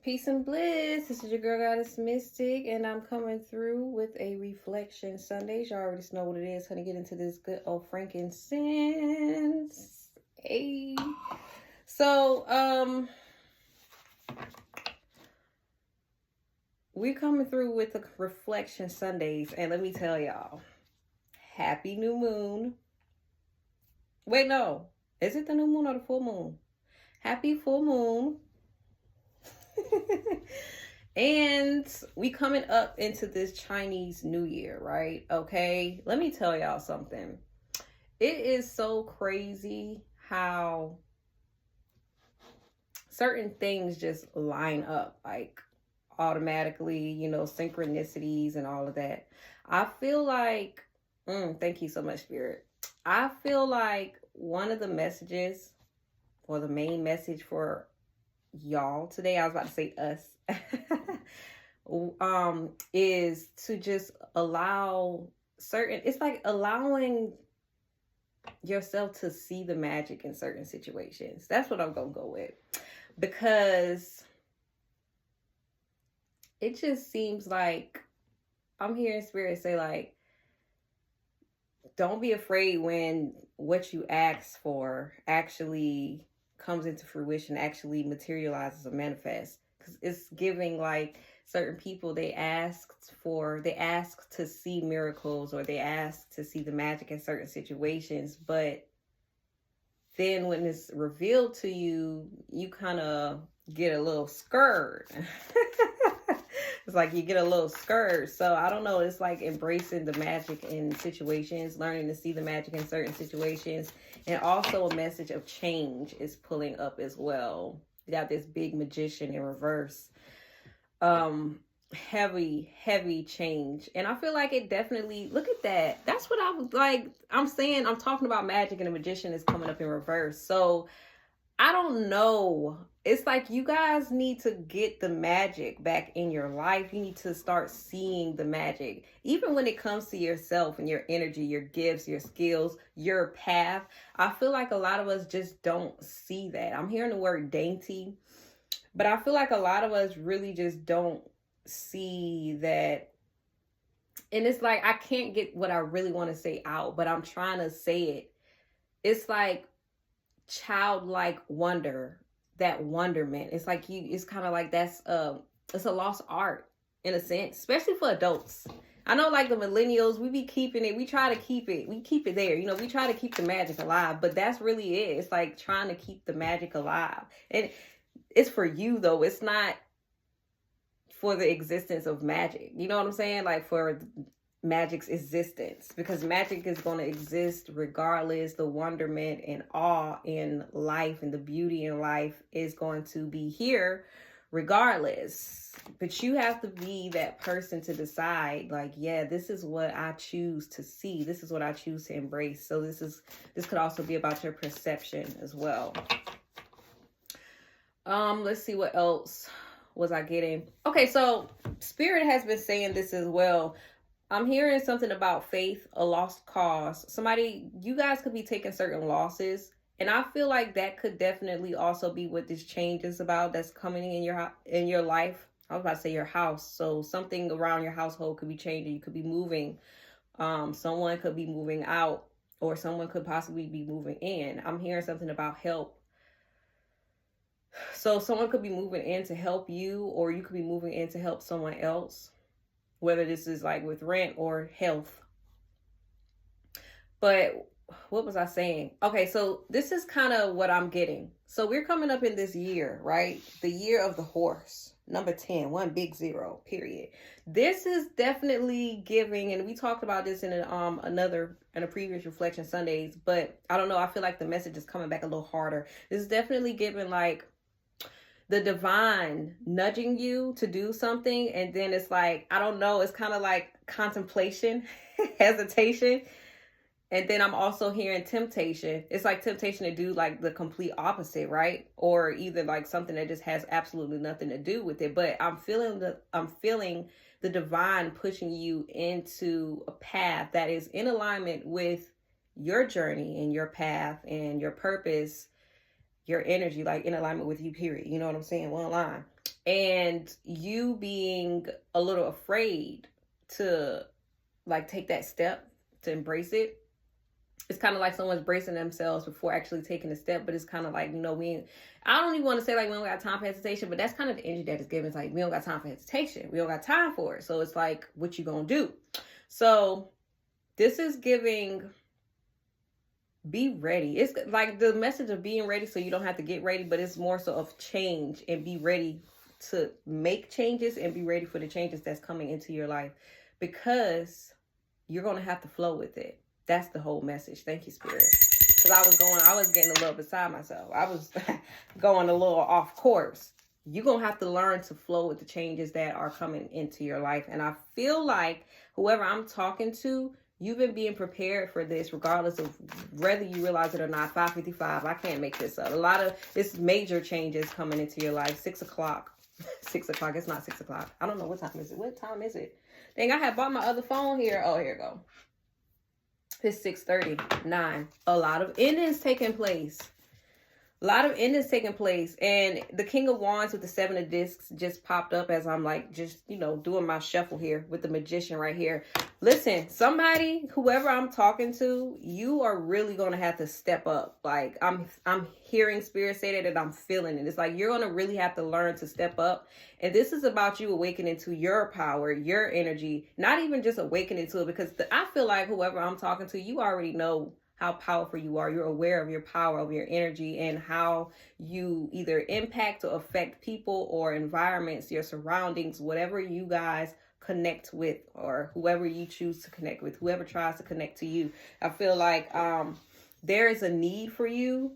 Peace and bliss. This is your girl, Goddess Mystic, and I'm coming through with a Reflection Sundaze. Y'all already know what it is. Gonna get into this good old frankincense. Hey. So, we're coming through with the Reflection Sundaze, and let me tell y'all, happy new moon. Wait, no. Is it the new moon or the full moon? Happy full moon. And we coming up into this Chinese New Year, right? Okay, let me tell y'all something. It is so crazy how certain things just line up, like automatically, you know, synchronicities and all of that. I feel like, thank you so much, Spirit. I feel like one of the messages, or the main message for y'all today, I was about to say us, is to just allow certain, it's like allowing yourself to see the magic in certain situations. That's what I'm gonna go with, because it just seems like I'm hearing Spirit say, like, don't be afraid when what you ask for actually comes into fruition, actually materializes or manifests. Because it's giving, like, certain people, they ask to see miracles, or they ask to see the magic in certain situations, but then when it's revealed to you, you kind of get a little scared. It's like you get a little scared. So I don't know, it's like embracing the magic in situations, learning to see the magic in certain situations. And also a message of change is pulling up as well. You got this big magician in reverse. Heavy change. And I feel like it definitely, look at that. That's what I was like, I'm saying, I'm talking about magic and the magician is coming up in reverse. So I don't know. It's like you guys need to get the magic back in your life. You need to start seeing the magic. Even when it comes to yourself and your energy, your gifts, your skills, your path. I feel like a lot of us just don't see that. I'm hearing the word dainty, but I feel like a lot of us really just don't see that. And it's like, I can't get what I really want to say out, but I'm trying to say it. It's like childlike wonder, that wonderment. It's like it's kind of like it's a lost art in a sense, especially for adults. I know, like the millennials, we be keeping it, we try to keep it, we keep it there, you know, we try to keep the magic alive, but that's really it. It's like trying to keep the magic alive. And it's for you though, it's not for the existence of magic, you know what I'm saying? Like for magic's existence, because magic is going to exist regardless. The wonderment and awe in life and the beauty in life is going to be here regardless. But you have to be that person to decide, like, yeah, this is what I choose to see, this is what I choose to embrace. So this could also be about your perception as well. Let's see, what else was I getting? Okay, so Spirit has been saying this as well. I'm hearing something about faith, a lost cause. Somebody, you guys could be taking certain losses. And I feel like that could definitely also be what this change is about, that's coming in your life. I was about to say your house. So something around your household could be changing. You could be moving. Someone could be moving out, or someone could possibly be moving in. I'm hearing something about help. So someone could be moving in to help you, or you could be moving in to help someone else, whether this is like with rent or health. But what was I saying? Okay, so this is kind of what I'm getting. So we're coming up in this year, right? The year of the horse, number 10, 1 big 0, period. This is definitely giving, and we talked about this in a previous Reflection Sundaze, but I don't know, I feel like the message is coming back a little harder. This is definitely giving like the divine nudging you to do something, and then it's like, I don't know, it's kind of like contemplation, hesitation, and then I'm also hearing temptation. It's like temptation to do like the complete opposite, right? Or either like something that just has absolutely nothing to do with it. But I'm feeling the divine pushing you into a path that is in alignment with your journey and your path and your purpose, your energy, like in alignment with you, period. You know what I'm saying? One line. and you being a little afraid to like take that step to embrace it. It's kind of like someone's bracing themselves before actually taking a step, but it's kind of like, you know, I don't even want to say like we don't got time for hesitation, but that's kind of the energy that is given. It's like, we don't got time for hesitation. We don't got time for it. So it's like, what you gonna do? So this is giving, be ready. It's like the message of being ready so you don't have to get ready, but it's more so of change and be ready to make changes and be ready for the changes that's coming into your life, because you're going to have to flow with it. That's the whole message. Thank you, Spirit. Because I was getting a little beside myself. I was going a little off course. You're going to have to learn to flow with the changes that are coming into your life. And I feel like whoever I'm talking to, you've been being prepared for this, regardless of whether you realize it or not. 5:55. I can't make this up. A lot of it's major changes coming into your life. 6 o'clock. 6 o'clock. It's not 6 o'clock. I don't know what time is it. What time is it? Dang, I had bought my other phone here. Oh, here we go. It's 6:39. A lot of endings taking place. A lot of endings taking place. And the King of Wands with the 7 of Discs just popped up as I'm like, just, you know, doing my shuffle here with the Magician right here. Listen, somebody, whoever I'm talking to, you are really going to have to step up. Like I'm hearing Spirit say that and I'm feeling it. It's like you're going to really have to learn to step up. And this is about you awakening to your power, your energy, not even just awakening to it, because I feel like whoever I'm talking to, you already know how powerful you are. You're aware of your power, of your energy, and how you either impact or affect people or environments, your surroundings, whatever you guys connect with, or whoever you choose to connect with, whoever tries to connect to you. I feel like there is a need for you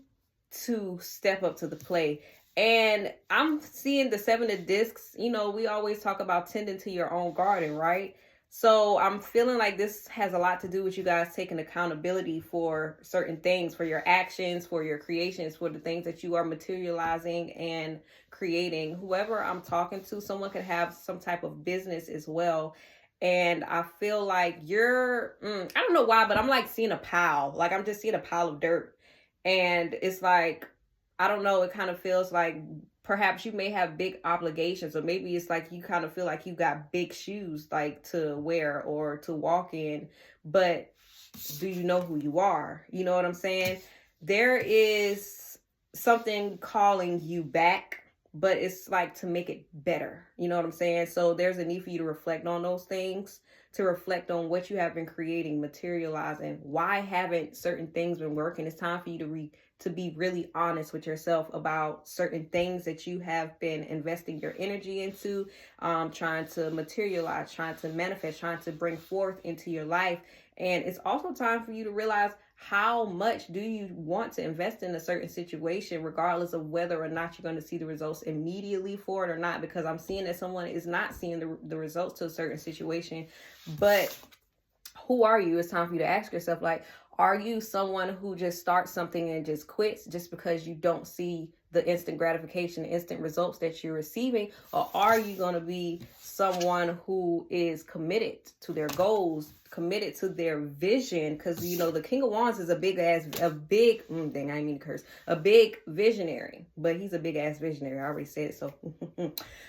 to step up to the plate. And I'm seeing the 7 of Discs. You know, we always talk about tending to your own garden, right? So I'm feeling like this has a lot to do with you guys taking accountability for certain things, for your actions, for your creations, for the things that you are materializing and creating. Whoever I'm talking to, someone could have some type of business as well. And I feel like you're, I don't know why, but I'm like seeing a pile. Like I'm just seeing a pile of dirt. And it's like, I don't know, it kind of feels like perhaps you may have big obligations, or maybe it's like you kind of feel like you got big shoes like to wear or to walk in, but do you know who you are? You know what I'm saying? There is something calling you back, but it's like to make it better. You know what I'm saying? So there's a need for you to reflect on those things, to reflect on what you have been creating, materializing. Why haven't certain things been working? It's time for you to be really honest with yourself about certain things that you have been investing your energy into, trying to materialize, trying to manifest, trying to bring forth into your life. And it's also time for you to realize how much do you want to invest in a certain situation, regardless of whether or not you're going to see the results immediately for it or not, because I'm seeing that someone is not seeing the results to a certain situation. But who are you? It's time for you to ask yourself, like, are you someone who just starts something and just quits just because you don't see the instant gratification, the instant results that you're receiving? Or are you going to be someone who is committed to their goals, committed to their vision? Because, you know, the King of Wands is a big visionary, but he's a big ass visionary. I already said so.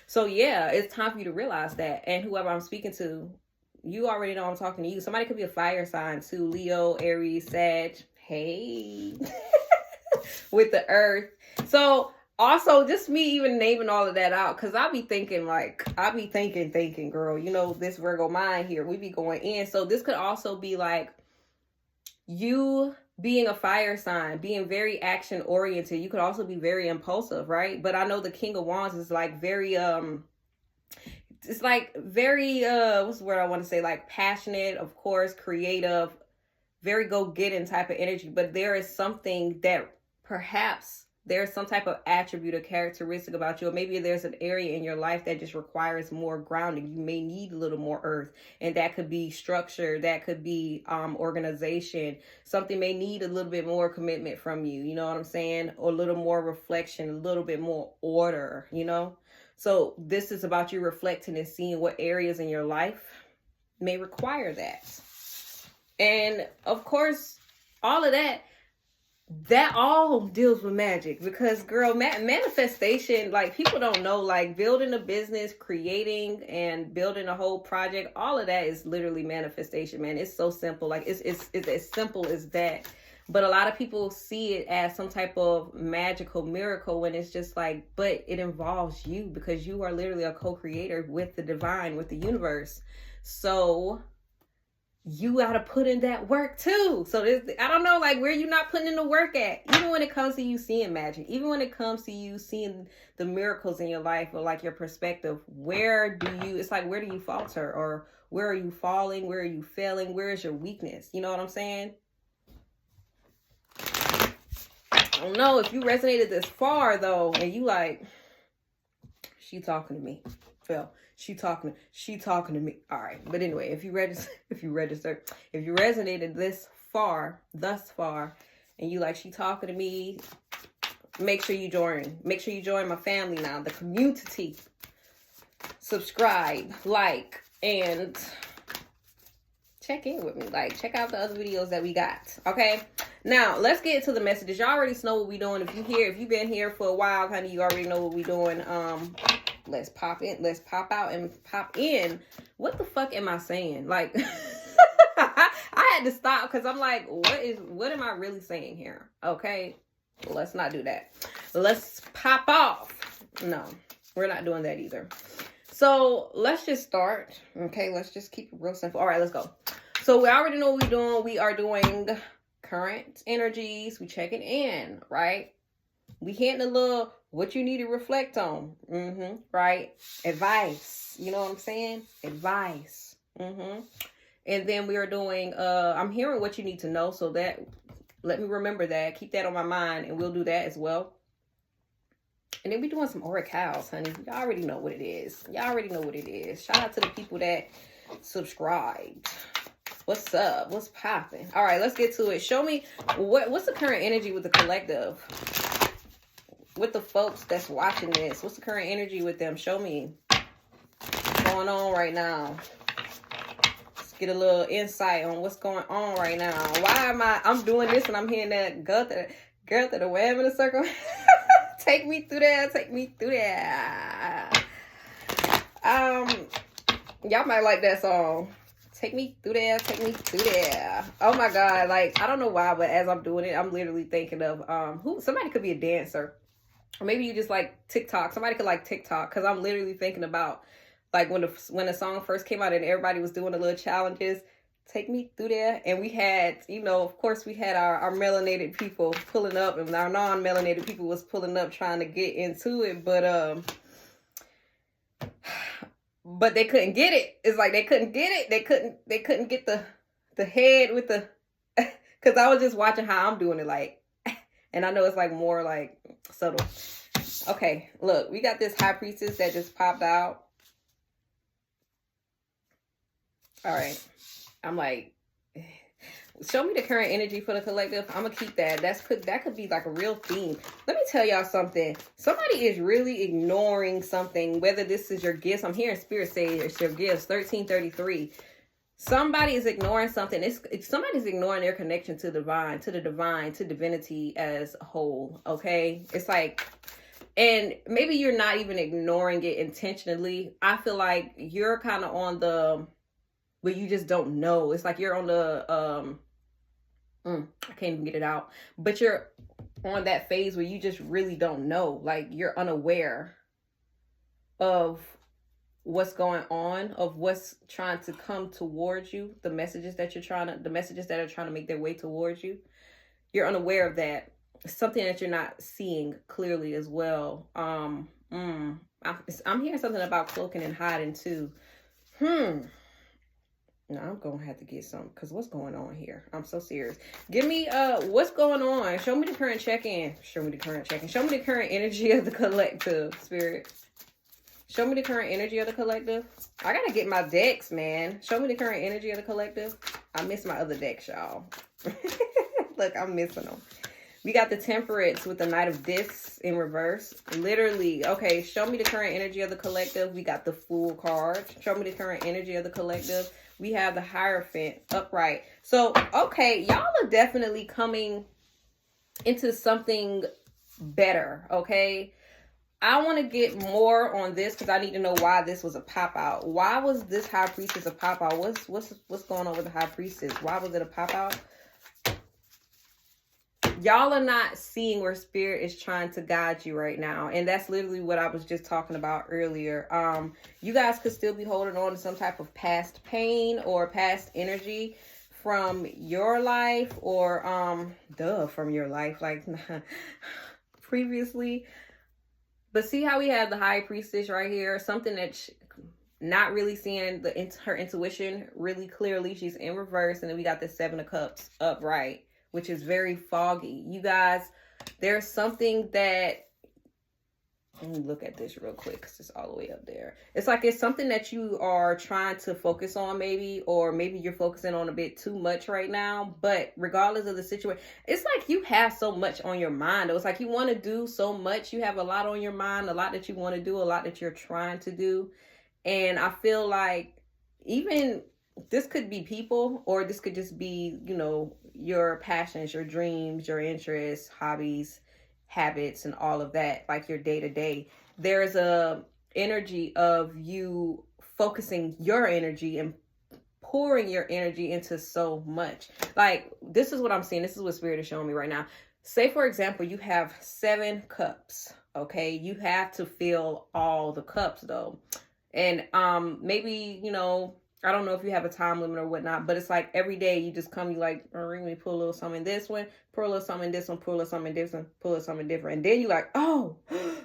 So yeah, it's time for you to realize that. And whoever I'm speaking to, you already know I'm talking to you. Somebody could be a fire sign too. Leo, Aries, Sag. Hey. With the earth. So also just me even naming all of that out, because I be thinking, girl, you know, this Virgo mind here, we be going in. So this could also be like you being a fire sign, being very action oriented. You could also be very impulsive, right? But I know the King of Wands is like very it's like very, what's the word I want to say? Like passionate, of course, creative, very go-getting type of energy. But there is something that perhaps there's some type of attribute or characteristic about you. Or maybe there's an area in your life that just requires more grounding. You may need a little more earth. And that could be structure. That could be organization. Something may need a little bit more commitment from you. You know what I'm saying? Or a little more reflection, a little bit more order, you know? So this is about you reflecting and seeing what areas in your life may require that. And of course, all of that, that all deals with magic, because girl, manifestation, like, people don't know, like, building a business, creating and building a whole project, all of that is literally manifestation, man. It's so simple. Like, it's as simple as that. But a lot of people see it as some type of magical miracle, when it's just like, but it involves you, because you are literally a co-creator with the divine, with the universe. So you got to put in that work too. So I don't know, like, where you not putting in the work at, even when it comes to you seeing magic, even when it comes to you seeing the miracles in your life, or like your perspective, it's like, where do you falter, or where are you falling? Where are you failing? Where is your weakness? You know what I'm saying? I don't know if you resonated this far though, and you like, she talking to me. Phil, she talking to me. All right. But anyway, if you resonated thus far, and you like, she talking to me, make sure you join my family now, the community. Subscribe, like, and check in with me. Like, check out the other videos that we got. Okay. Now, let's get into the messages. Y'all already know what we're doing. If you've been here for a while, honey, you already know what we're doing. Let's pop in. Let's pop out and pop in. What the fuck am I saying? Like, I had to stop, because I'm like, what am I really saying here? Okay. Well, let's not do that. Let's pop off. No, we're not doing that either. So let's just start. Okay. Let's just keep it real simple. All right, let's go. So we already know what we're doing. We are doing current energies. We checking in, right? We hitting a little what you need to reflect on. Right? Advice. You know what I'm saying? Advice. And then we are doing, I'm hearing what you need to know. So that, let me remember that. Keep that on my mind, and we'll do that as well. And then we're doing some oracles, honey. Y'all already know what it is. Shout out to the people that subscribed. What's up? What's popping? All right, let's get to it. Show me what's the current energy with the collective, with the folks that's watching this. What's the current energy with them? Show me what's going on right now. Let's get a little insight on what's going on right now. Why I'm doing this, and I'm hearing that girl to the web in a circle. Take me through there. Y'all might like that song. Take me through there. Oh my God. Like, I don't know why, but as I'm doing it, I'm literally thinking of somebody could be a dancer. Or maybe you just like TikTok. Somebody could like TikTok, because I'm literally thinking about, like, when the song first came out and everybody was doing the little challenges. Take me through there. And we had, of course, we had our melanated people pulling up, and our non-melanated people was pulling up trying to get into it. But they couldn't get it. It's like they couldn't get it. They couldn't get the head with the, because I was just watching how I'm doing it, like, and I know it's like more like subtle. Okay, look, we got this high priestess that just popped out. All right. I'm like, show me the current energy for the collective. I'm gonna keep that. That could be like a real theme. Let me tell y'all something. Somebody is really ignoring something, whether this is your gifts. I'm hearing spirit say it's your gifts. 1333. Somebody is ignoring something. Somebody's ignoring their connection to the divine, to divinity as a whole. Okay. It's like, and maybe you're not even ignoring it intentionally. I feel like you're kind of on the, but you just don't know. It's like you're on the, I can't even get it out, but you're on that phase where you just really don't know. Like, you're unaware of what's going on, of what's trying to come towards you, the messages that are trying to make their way towards you. You're unaware of that. It's something that you're not seeing clearly as well. I'm hearing something about cloaking and hiding too. No, I'm going to have to get some, because what's going on here? I'm so serious. Give me, what's going on? Show me the current check-in. Show me the current energy of the collective, spirit. Show me the current energy of the collective. I got to get my decks, man. Show me the current energy of the collective. I miss my other decks, y'all. Look, I'm missing them. We got the Temperance with the Knight of Discs in reverse. Literally. Okay, show me the current energy of the collective. We got the Fool card. Show me the current energy of the collective. We have the Hierophant upright. So, okay, y'all are definitely coming. into something better, okay? I want to get more on this because I need to know why this was a pop out. Why was this high priestess a pop out? What's going on with the high priestess? Why was it a pop out? Y'all are not seeing where spirit is trying to guide you right now. And that's literally what I was just talking about earlier. You guys could still be holding on to some type of past pain or past energy from your life, or from your life, like previously. But see how we have the high priestess right here, something that's not really seeing her intuition really clearly. She's in reverse, and then we got the 7 of Cups upright, which is very foggy. You guys, there's something that, let me look at this real quick because it's all the way up there. It's like it's something that you are trying to focus on, maybe, or maybe you're focusing on a bit too much right now. But regardless of the situation, it's like you have so much on your mind. It's like you want to do so much. You have a lot on your mind, a lot that you want to do, a lot that you're trying to do. And I feel like even this could be people, or this could just be, you know, your passions, your dreams, your interests, hobbies, habits, and all of that, like your day-to-day. There's a energy of you focusing your energy and pouring your energy into so much. Like, this is what I'm seeing. This is what spirit is showing me right now. Say, for example, you have 7 cups. Okay, you have to fill all the cups though. And maybe, you know, I don't know if you have a time limit or whatnot, but it's like every day you just come, you like, let me pull a little something in this one, pull a little something in this one, pull a little something in this one, pull a little something different. And then you like, oh,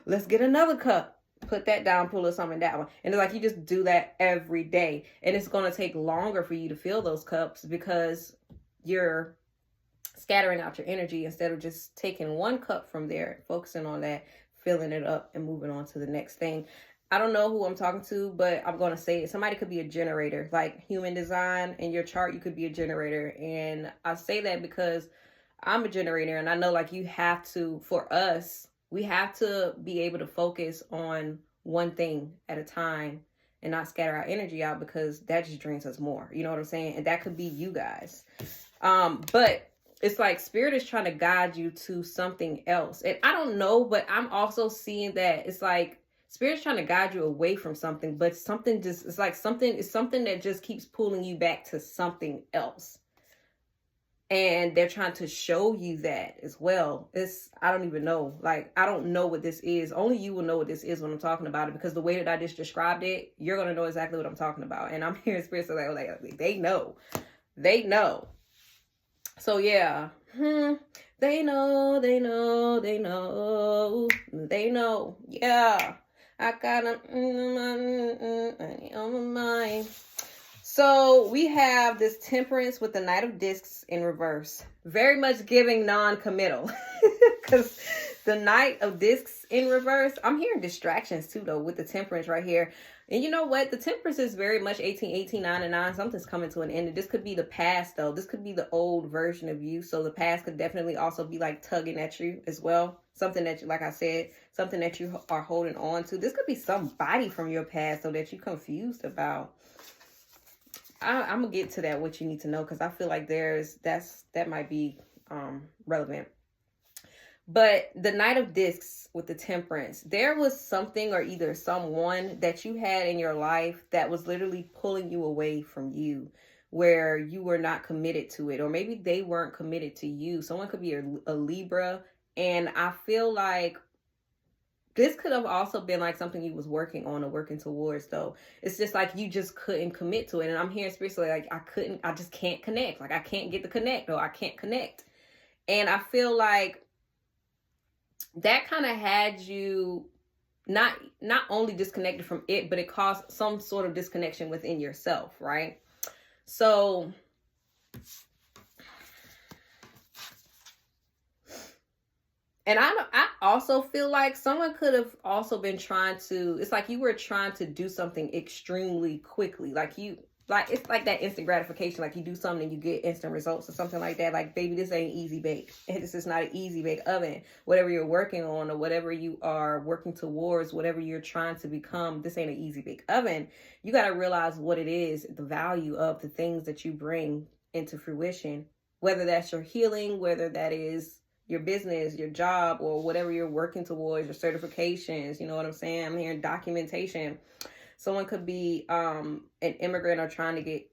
let's get another cup. Put that down, pull a little something in that one. And it's like you just do that every day. And it's going to take longer for you to fill those cups because you're scattering out your energy instead of just taking one cup from there, focusing on that, filling it up, and moving on to the next thing. I don't know who I'm talking to, but I'm going to say it. Somebody could be a generator, like human design. In your chart, you could be a generator. And I say that because I'm a generator, and I know, like, you have to, for us, we have to be able to focus on one thing at a time and not scatter our energy out, because that just drains us more. You know what I'm saying? And that could be you guys. But it's like spirit is trying to guide you to something else. And I don't know, but I'm also seeing that it's like spirit's trying to guide you away from something, but something just, it's like something that just keeps pulling you back to something else. And they're trying to show you that as well. I don't even know. Like, I don't know what this is. Only you will know what this is when I'm talking about it, because the way that I just described it, you're going to know exactly what I'm talking about. And I'm hearing spirits like they know. They know. So yeah. They know. Yeah. I got them on my mind. So we have this Temperance with the Knight of Discs in reverse. Very much giving non-committal. Because the Knight of Discs in reverse, I'm hearing distractions too, though, with the Temperance right here. And you know what? The Temperance is very much 18, 9 and 9. Something's coming to an end. And this could be the past, though. This could be the old version of you. So the past could definitely also be like tugging at you as well. Something that you, like I said, something that you are holding on to. This could be somebody from your past, so that you're confused about. I'm gonna get to that, what you need to know, because I feel like that might be relevant. But the Knight of Discs with the Temperance, there was something or either someone that you had in your life that was literally pulling you away from you, where you were not committed to it, or maybe they weren't committed to you. Someone could be a Libra, and I feel like this could have also been like something you was working on or working towards, though. It's just like you just couldn't commit to it. And I'm hearing spiritually, like, I just can't connect. Like, I can't get the connect, or I can't connect. And I feel like that kind of had you not only disconnected from it, but it caused some sort of disconnection within yourself, right? So and I also feel like someone could have also been trying to, it's like you were trying to do something extremely quickly. It's like that instant gratification. Like, you do something and you get instant results or something like that. Like, baby, this ain't easy bake. This is not an easy bake oven. Whatever you're working on, or whatever you are working towards, whatever you're trying to become, this ain't an easy bake oven. You got to realize what it is, the value of the things that you bring into fruition, whether that's your healing, whether that is your business, your job, or whatever you're working towards, your certifications, you know what I'm saying? I'm hearing documentation. Someone could be an immigrant or trying to get,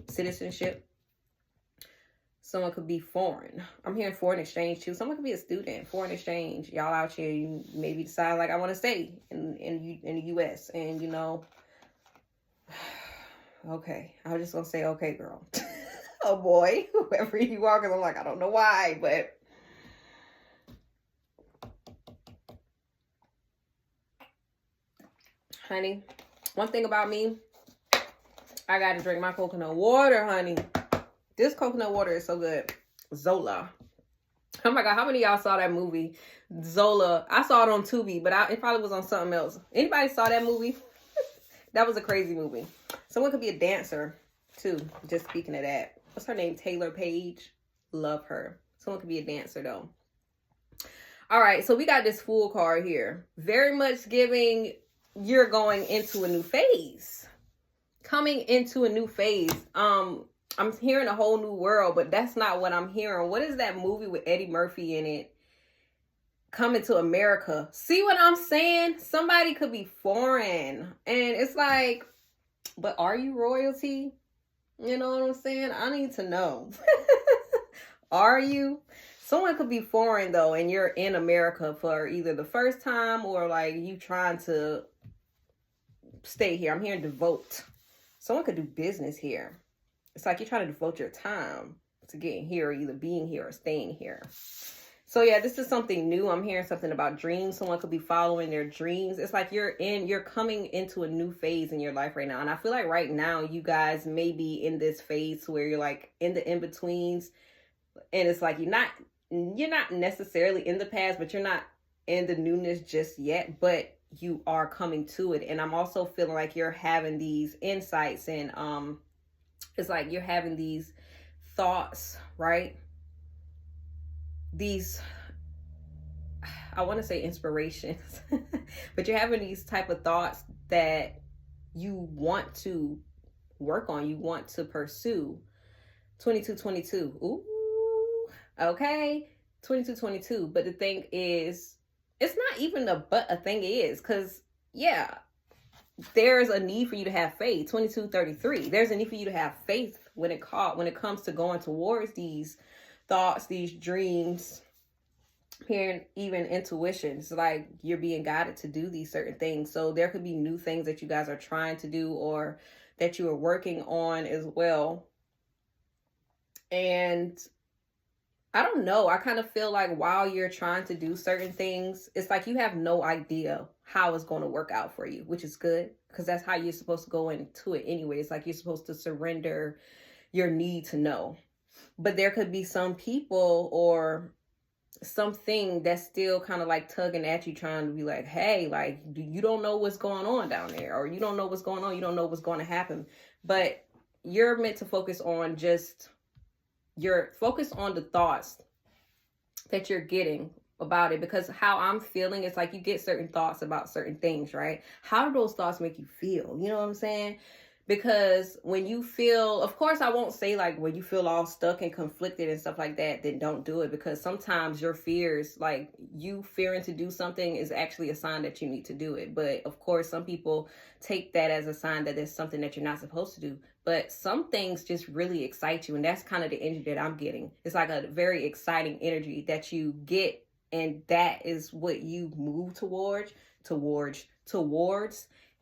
citizenship. Someone could be foreign. I'm hearing foreign exchange too. Someone could be a student, foreign exchange. Y'all out here, you maybe decide like, I want to stay in the U.S. And, okay, I was just going to say, okay, girl. Oh, boy, whoever you are, because I'm like, I don't know why, but honey, one thing about me, I got to drink my coconut water, honey. This coconut water is so good. Zola. Oh my God, how many of y'all saw that movie? Zola. I saw it on Tubi, but it probably was on something else. Anybody saw that movie? That was a crazy movie. Someone could be a dancer too. Just speaking of that. What's her name? Taylor Page. Love her. Someone could be a dancer though. All right, so we got this Fool card here. Very much giving you're going into a new phase. Coming into a new phase. I'm hearing a whole new world, but that's not what I'm hearing. What is that movie with Eddie Murphy in it? Coming to America. See what I'm saying? Somebody could be foreign. And it's like, but are you royalty? You know what I'm saying? I need to know. Are you? Someone could be foreign though, and you're in America for either the first time or like you trying to stay here. I'm hearing devote. Someone could do business here. It's like you're trying to devote your time to getting here, either being here or staying here. So yeah, this is something new. I'm hearing something about dreams. Someone could be following their dreams. It's like you're coming into a new phase in your life right now. And I feel like right now you guys may be in this phase where you're like in the in-betweens. And it's like you're not necessarily in the past, but you're not in the newness just yet, but you are coming to it. And I'm also feeling like you're having these insights and it's like you're having these thoughts, right? These, I want to say inspirations, but you're having these type of thoughts that you want to work on, you want to pursue. 2222. Ooh, okay. 2222. But the thing is, it's not even a thing is, because yeah, there's a need for you to have faith. 2233. There's a need for you to have faith when it comes to going towards these thoughts, these dreams, hearing even intuitions, like you're being guided to do these certain things. So there could be new things that you guys are trying to do or that you are working on as well. And I don't know. I kind of feel like while you're trying to do certain things, it's like you have no idea how it's going to work out for you, which is good because that's how you're supposed to go into it anyway. It's like you're supposed to surrender your need to know. But there could be some people or something that's still kind of like tugging at you, trying to be like, hey, like, you don't know what's going on down there, or you don't know what's going on. You don't know what's going to happen. But you're meant to focus on the thoughts that you're getting about it, because how I'm feeling, it's like you get certain thoughts about certain things, right? How do those thoughts make you feel? You know what I'm saying? Because when you feel, of course, I won't say like when you feel all stuck and conflicted and stuff like that, then don't do it, because sometimes your fears, like you fearing to do something is actually a sign that you need to do it. But of course, some people take that as a sign that there's something that you're not supposed to do. But some things just really excite you. And that's kind of the energy that I'm getting. It's like a very exciting energy that you get. And that is what you move towards.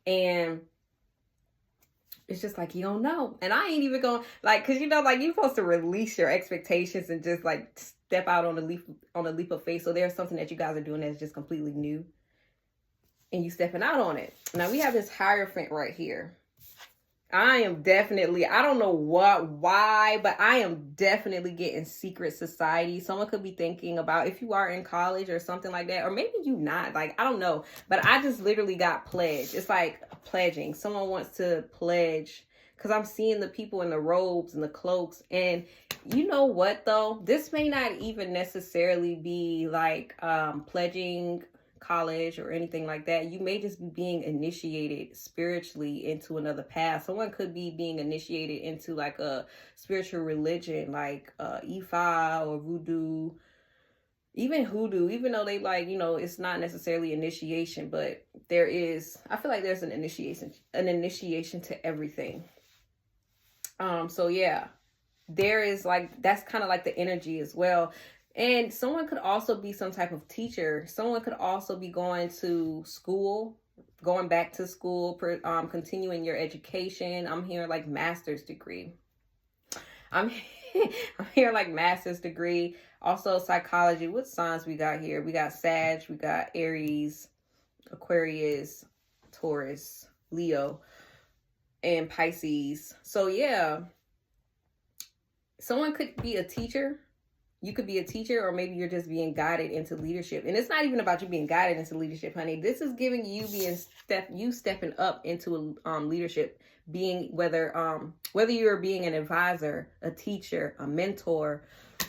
And it's just like, you don't know. And I ain't even going, like, because, you know, like, you're supposed to release your expectations and just, like, step out on a leap of faith. So there's something that you guys are doing that's just completely new. And you stepping out on it. Now, we have this Hierophant right here. I am definitely, I don't know why, but I am definitely getting secret society. Someone could be thinking about if you are in college or something like that, or maybe you not, like, I don't know, but I just literally got pledged. It's like pledging. Someone wants to pledge, because I'm seeing the people in the robes and the cloaks. And you know what, though? This may not even necessarily be like pledging college or anything like that. You may just be being initiated spiritually into another path. Someone could be being initiated into like a spiritual religion, like Ifa or voodoo, even hoodoo, even though they like, you know, it's not necessarily initiation, but there is, I feel like there's an initiation to everything. So yeah, there is like, that's kind of like the energy as well. And someone could also be some type of teacher. Someone could also be going to school, going back to school, continuing your education. I'm hearing like master's degree. I'm here like master's degree. Also psychology. What signs we got here? We got Sag, we got Aries, Aquarius, Taurus, Leo, and Pisces. So yeah, someone could be a teacher. You could be a teacher, or maybe you're just being guided into leadership. And it's not even about you being guided into leadership, honey. This is giving you stepping up into leadership, being whether you're being an advisor, a teacher, a mentor,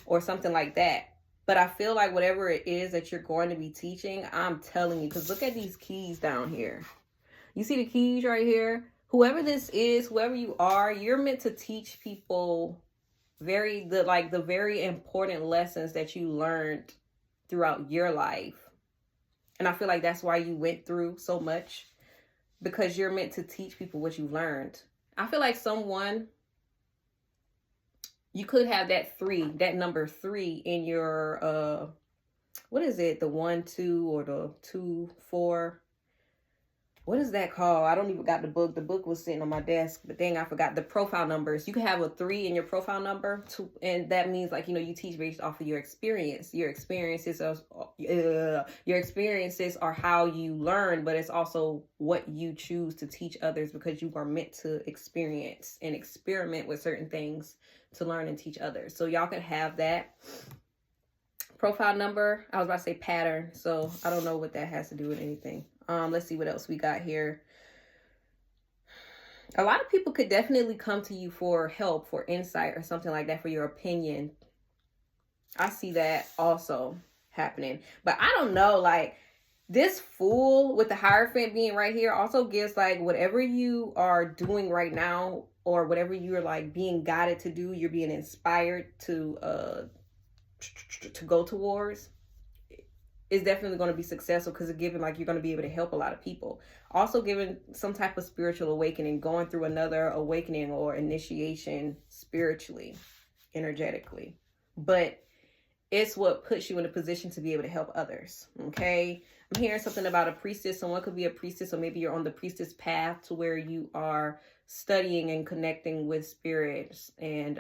or something like that. But I feel like whatever it is that you're going to be teaching, I'm telling you, because look at these keys down here. You see the keys right here? Whoever this is, whoever you are, you're meant to teach people the very important lessons that you learned throughout your life. And I feel like that's why you went through so much, because you're meant to teach people what you've learned. I feel like you could have that number 3 in your what is it, the 1 2 or the 2 4, what is that called? I don't even got the book. The book was sitting on my desk, but dang, I forgot the profile numbers. You can have a 3 in your profile number, and that means like, you know, you teach based off of your experience. Your experiences are how you learn, but it's also what you choose to teach others, because you are meant to experience and experiment with certain things to learn and teach others. So y'all can have that profile number. I was about to say pattern, so I don't know what that has to do with anything. Let's see what else we got here. A lot of people could definitely come to you for help, for insight, or something like that, for your opinion. I see that also happening. But I don't know, like this Fool with the Hierophant being right here also gives like whatever you are doing right now, or whatever you're like being guided to do, you're being inspired to go towards, is definitely going to be successful, because it's given like you're going to be able to help a lot of people. Also given some type of spiritual awakening, going through another awakening or initiation spiritually, energetically. But it's what puts you in a position to be able to help others. Okay. I'm hearing something about a priestess. Someone could be a priestess, or maybe you're on the priestess path to where you are studying and connecting with spirits and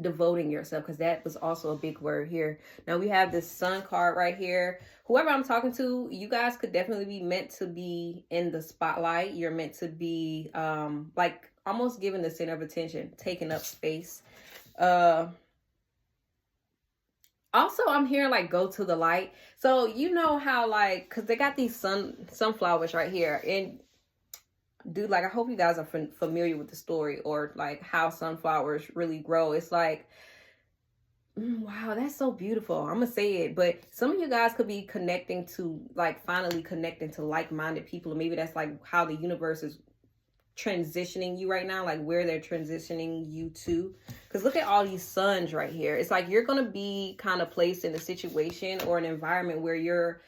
devoting yourself, because that was also a big word here. Now we have this Sun card right here. Whoever I'm talking to, you guys could definitely be meant to be in the spotlight. You're meant to be like almost given the center of attention, taking up space. Also, I'm hearing like go to the light. So you know how like, because they got these sunflowers right here, and dude, like I hope you guys are familiar with the story, or like how sunflowers really grow. It's like, wow, that's so beautiful. I'm gonna say it, but some of you guys could be connecting to like finally connecting to like-minded people, and maybe that's like how the universe is transitioning you right now, like where they're transitioning you to. Because look at all these suns right here. It's like you're gonna be kind of placed in a situation or an environment where you're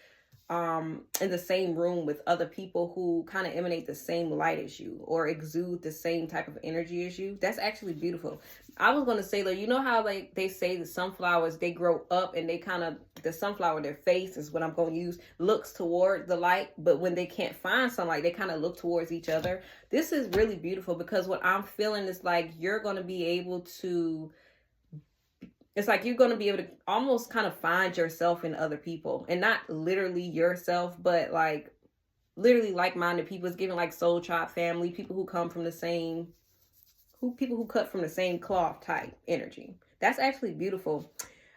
in the same room with other people who kind of emanate the same light as you, or exude the same type of energy as you. That's actually beautiful. I was going to say though, you know how like they say the sunflowers, they grow up and they kind of, the sunflower, their face is what I'm going to use, looks toward the light, but when they can't find sunlight, they kind of look towards each other. This is really beautiful, because what I'm feeling is like you're going to be able to, it's like you're going to be able to almost kind of find yourself in other people, and not literally yourself, but like literally like-minded people. It's giving like soul tribe family, people who come from the same, people who cut from the same cloth type energy. That's actually beautiful.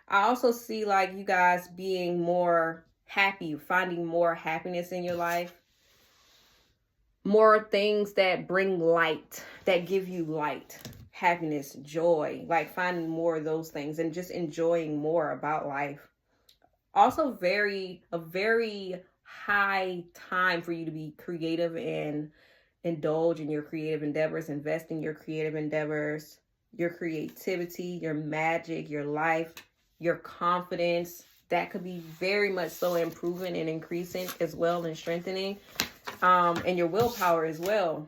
I also see like you guys being more happy, finding more happiness in your life, more things that bring light, that give you light, happiness, joy, like finding more of those things and just enjoying more about life. also a very high time for you to be creative and indulge in your creative endeavors, invest in your creative endeavors, your creativity, your magic, your life, your confidence. That could be very much so improving and increasing as well, and strengthening, and your willpower as well.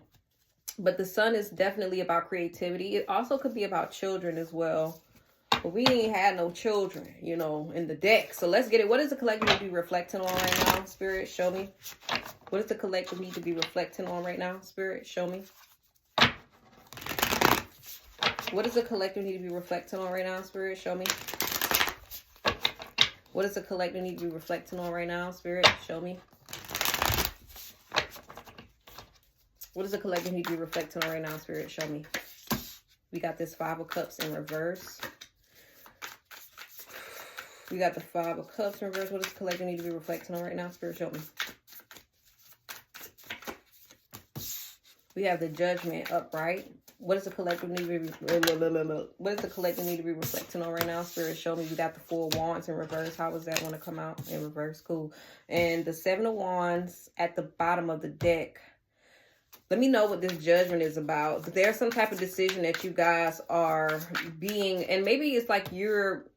But the sun is definitely about creativity. It also could be about children as well. But we ain't had no children, you know, in the deck. So let's get it. What does the collective need to be reflecting on right now? Spirit, show me. What does the collective need to be reflecting on right now? Spirit, show me. What does the collective need to be reflecting on right now? Spirit, show me. What does the collective need to be reflecting on right now? Spirit, show me. What does the collective need to be reflecting on right now? Spirit, show me. We got this 5 of Cups in reverse. We got the 5 of Cups in reverse. What does the collective need to be reflecting on right now? Spirit, show me. We have the Judgment upright. What does the collective need to be what does the collective need to be reflecting on right now? Spirit, show me. We got the 4 of Wands in reverse. How was that going to come out in reverse? Cool. And the 7 of Wands at the bottom of the deck. Let me know what this Judgment is about. There's some type of decision that you guys are being, and maybe it's like you're,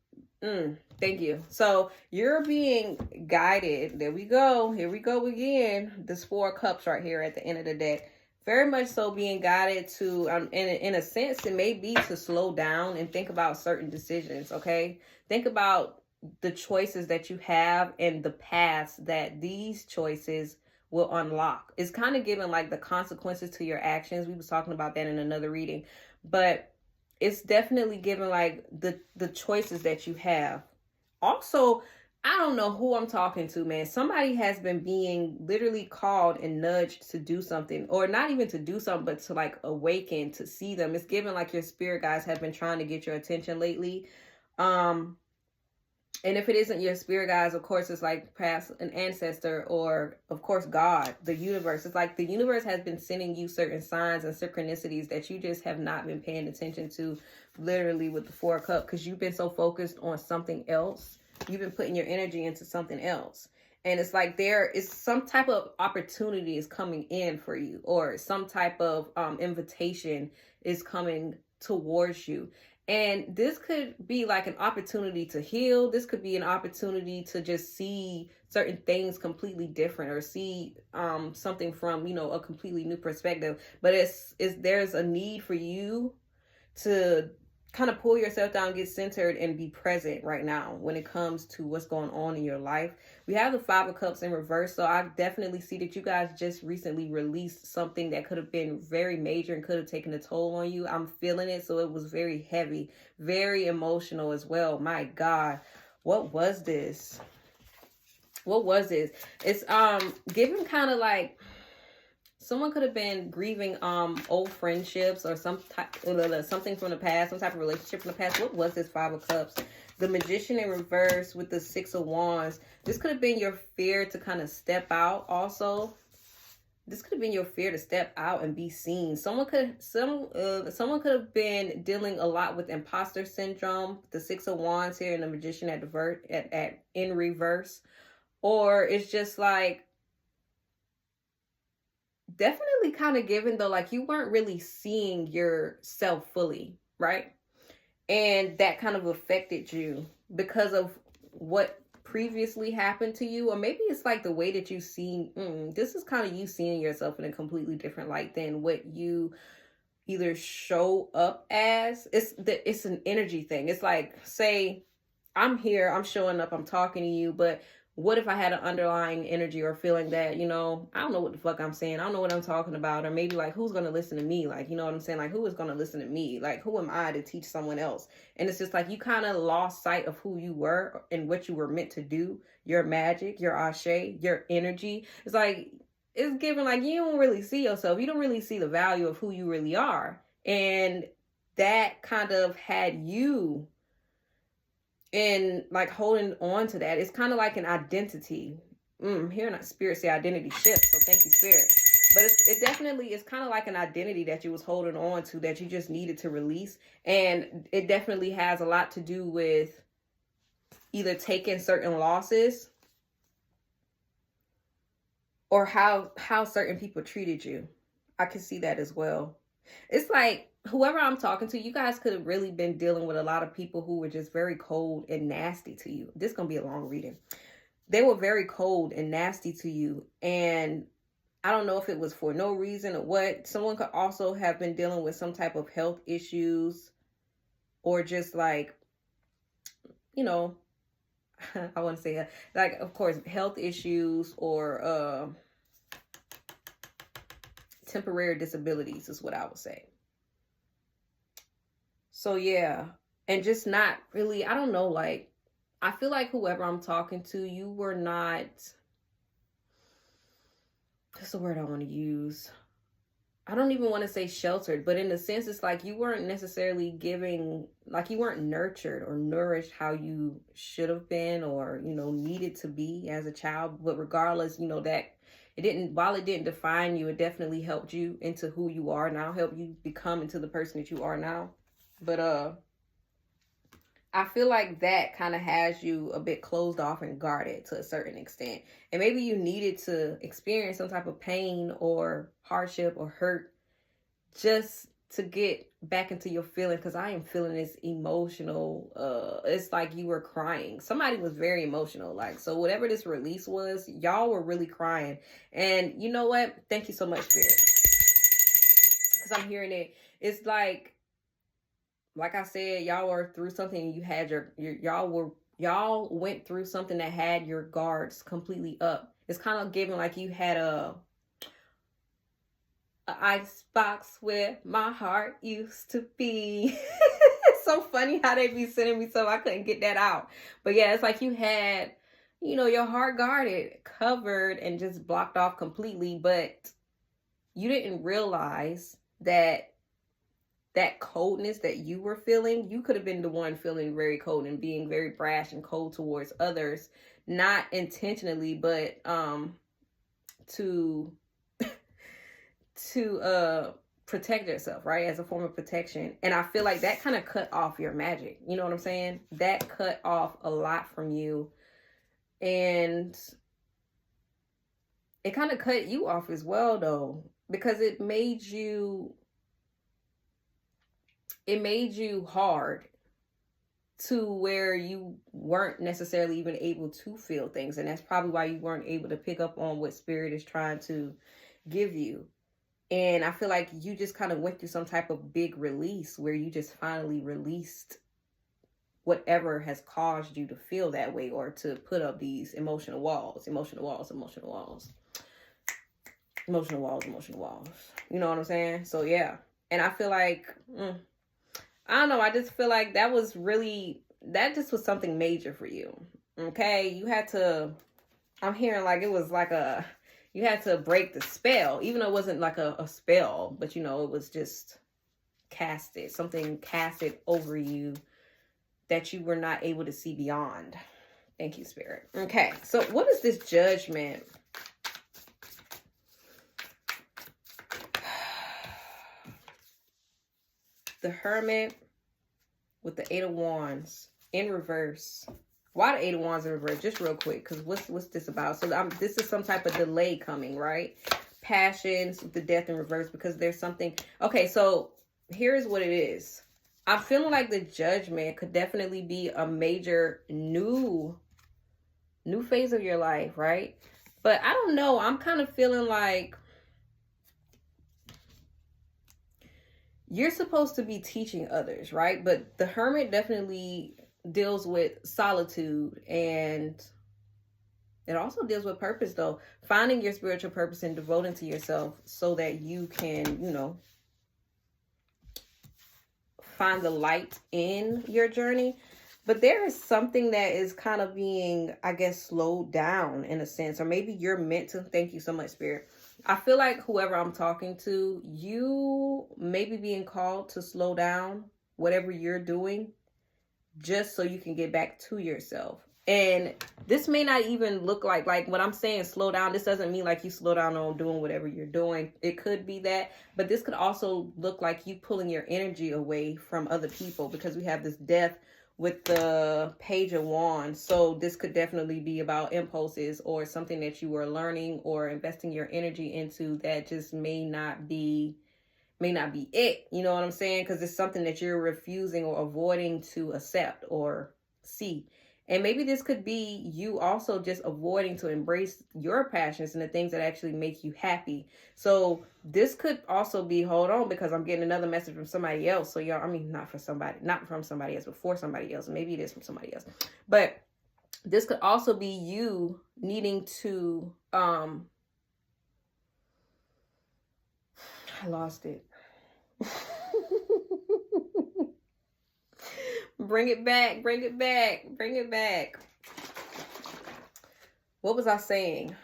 thank you. So you're being guided. There we go. Here we go again. This 4 of Cups right here at the end of the deck. Very much so being guided to, in a sense, it may be to slow down and think about certain decisions, okay? Think about the choices that you have and the paths that these choices will unlock. It's kind of giving like the consequences to your actions. We was talking about that in another reading, but it's definitely giving like the choices that you have. Also, I don't know who I'm talking to, man. Somebody has been being literally called and nudged to do something, or not even to do something, but to like awaken, to see them. It's given like your spirit guides have been trying to get your attention lately. And if it isn't your spirit guides, of course, it's like past an ancestor, or of course, God, the universe. It's like the universe has been sending you certain signs and synchronicities that you just have not been paying attention to, literally with the 4 of Cups, because you've been so focused on something else. You've been putting your energy into something else. And it's like there is some type of opportunity is coming in for you, or some type of invitation is coming towards you. And this could be like an opportunity to heal. This could be an opportunity to just see certain things completely different, or see something from, you know, a completely new perspective. But there's a need for you to kind of pull yourself down, get centered, and be present right now when it comes to what's going on in your life. We have the 5 of Cups in reverse. So I definitely see that you guys just recently released something that could have been very major and could have taken a toll on you. I'm feeling it. So it was very heavy, very emotional as well. My God, what was this? What was this? It's giving kind of like, someone could have been grieving old friendships, or something from the past, some type of relationship from the past. What was this 5 of Cups? The Magician in reverse with the 6 of Wands. This could have been your fear to kind of step out also. This could have been your fear to step out and be seen. Someone could have been dealing a lot with imposter syndrome. The 6 of Wands here, and the Magician in reverse. Or it's just like, definitely kind of given though, like you weren't really seeing yourself fully, right? And that kind of affected you because of what previously happened to you. Or maybe it's like the way that you see, this is kind of you seeing yourself in a completely different light than what you either show up as. It's an energy thing. It's like, say I'm here, I'm showing up, I'm talking to you, but what if I had an underlying energy or feeling that, you know, I don't know what the fuck I'm saying. I don't know what I'm talking about. Or maybe like, who's going to listen to me? Like, you know what I'm saying? Like, who is going to listen to me? Like, who am I to teach someone else? And it's just like, you kind of lost sight of who you were and what you were meant to do. Your magic, your ashe, your energy. It's like, it's given like, you don't really see yourself. You don't really see the value of who you really are. And that kind of had you and like holding on to that. It's kind of like an identity. Hearing that spirit say identity shift. So thank you, spirit. But it definitely is kind of like an identity that you was holding on to that you just needed to release. And it definitely has a lot to do with either taken certain losses or how certain people treated you. I can see that as well. It's like whoever I'm talking to, you guys could have really been dealing with a lot of people who were just very cold and nasty to you. This is going to be a long reading. They were very cold and nasty to you. And I don't know if it was for no reason or what. Someone could also have been dealing with some type of health issues or just like, you know, I want to say like, of course, health issues or temporary disabilities is what I would say. So yeah, and just not really, I don't know, like, I feel like whoever I'm talking to, you were not, that's the word I want to use. I don't even want to say sheltered, but in a sense, it's like you weren't necessarily giving, like you weren't nurtured or nourished how you should have been or, you know, needed to be as a child. But regardless, you know, that it didn't, while it didn't define you, it definitely helped you into who you are now, helped you become into the person that you are now. But I feel like that kind of has you a bit closed off and guarded to a certain extent. And maybe you needed to experience some type of pain or hardship or hurt just to get back into your feeling. Because I am feeling this emotional. It's like you were crying. Somebody was very emotional. Like, so whatever this release was, y'all were really crying. And you know what? Thank you so much, Spirit. Because I'm hearing it. It's like I said, y'all were through something. You had y'all went through something that had your guards completely up. It's kind of giving like you had a ice box where my heart used to be. It's so funny how they be sending me stuff. I couldn't get that out. But yeah, it's like you had, you know, your heart guarded, covered, and just blocked off completely. But you didn't realize that coldness that you were feeling, you could have been the one feeling very cold and being very brash and cold towards others, not intentionally, but to protect yourself, right? As a form of protection. And I feel like that kind of cut off your magic. You know what I'm saying? That cut off a lot from you. And it kind of cut you off as well, though, because it made you hard to where you weren't necessarily even able to feel things. And that's probably why you weren't able to pick up on what Spirit is trying to give you. And I feel like you just kind of went through some type of big release where you just finally released whatever has caused you to feel that way or to put up these emotional walls. You know what I'm saying? So yeah. And I feel like, I don't know. I just feel like that just was something major for you. Okay. You had to, I'm hearing like it was like you had to break the spell, even though it wasn't like a spell, but you know, it was just something casted over you that you were not able to see beyond. Thank you, Spirit. Okay. So what is this Judgment? The Hermit with the 8 of Wands in reverse. Why the 8 of Wands in reverse? Just real quick, because what's this about? So this is some type of delay coming, right? Passions with the Death in reverse, because there's something. Okay, so here's what it is. I'm feeling like the Judgment could definitely be a major new phase of your life, right? But I don't know. I'm kind of feeling like you're supposed to be teaching others, right? But the Hermit definitely deals with solitude, and it also deals with purpose, though. Finding your spiritual purpose and devoting to yourself so that you can, you know, find the light in your journey. But there is something that is kind of being, I guess, slowed down in a sense, or maybe you're meant to. Thank you so much, Spirit. I feel like whoever I'm talking to, you may be being called to slow down whatever you're doing just so you can get back to yourself. And this may not even look like when I'm saying slow down, this doesn't mean like you slow down on doing whatever you're doing. It could be that, but this could also look like you pulling your energy away from other people, because we have this Death with the Page of Wands. So this could definitely be about impulses or something that you are learning or investing your energy into that just may not be it. You know what I'm saying? Because it's something that you're refusing or avoiding to accept or see. And maybe this could be you also just avoiding to embrace your passions and the things that actually make you happy. So this could also be, hold on, because I'm getting another message from somebody else. So y'all, I mean, not from somebody else, but for somebody else. Maybe it is from somebody else. But this could also be you needing to, I lost it. Bring it back. What was I saying?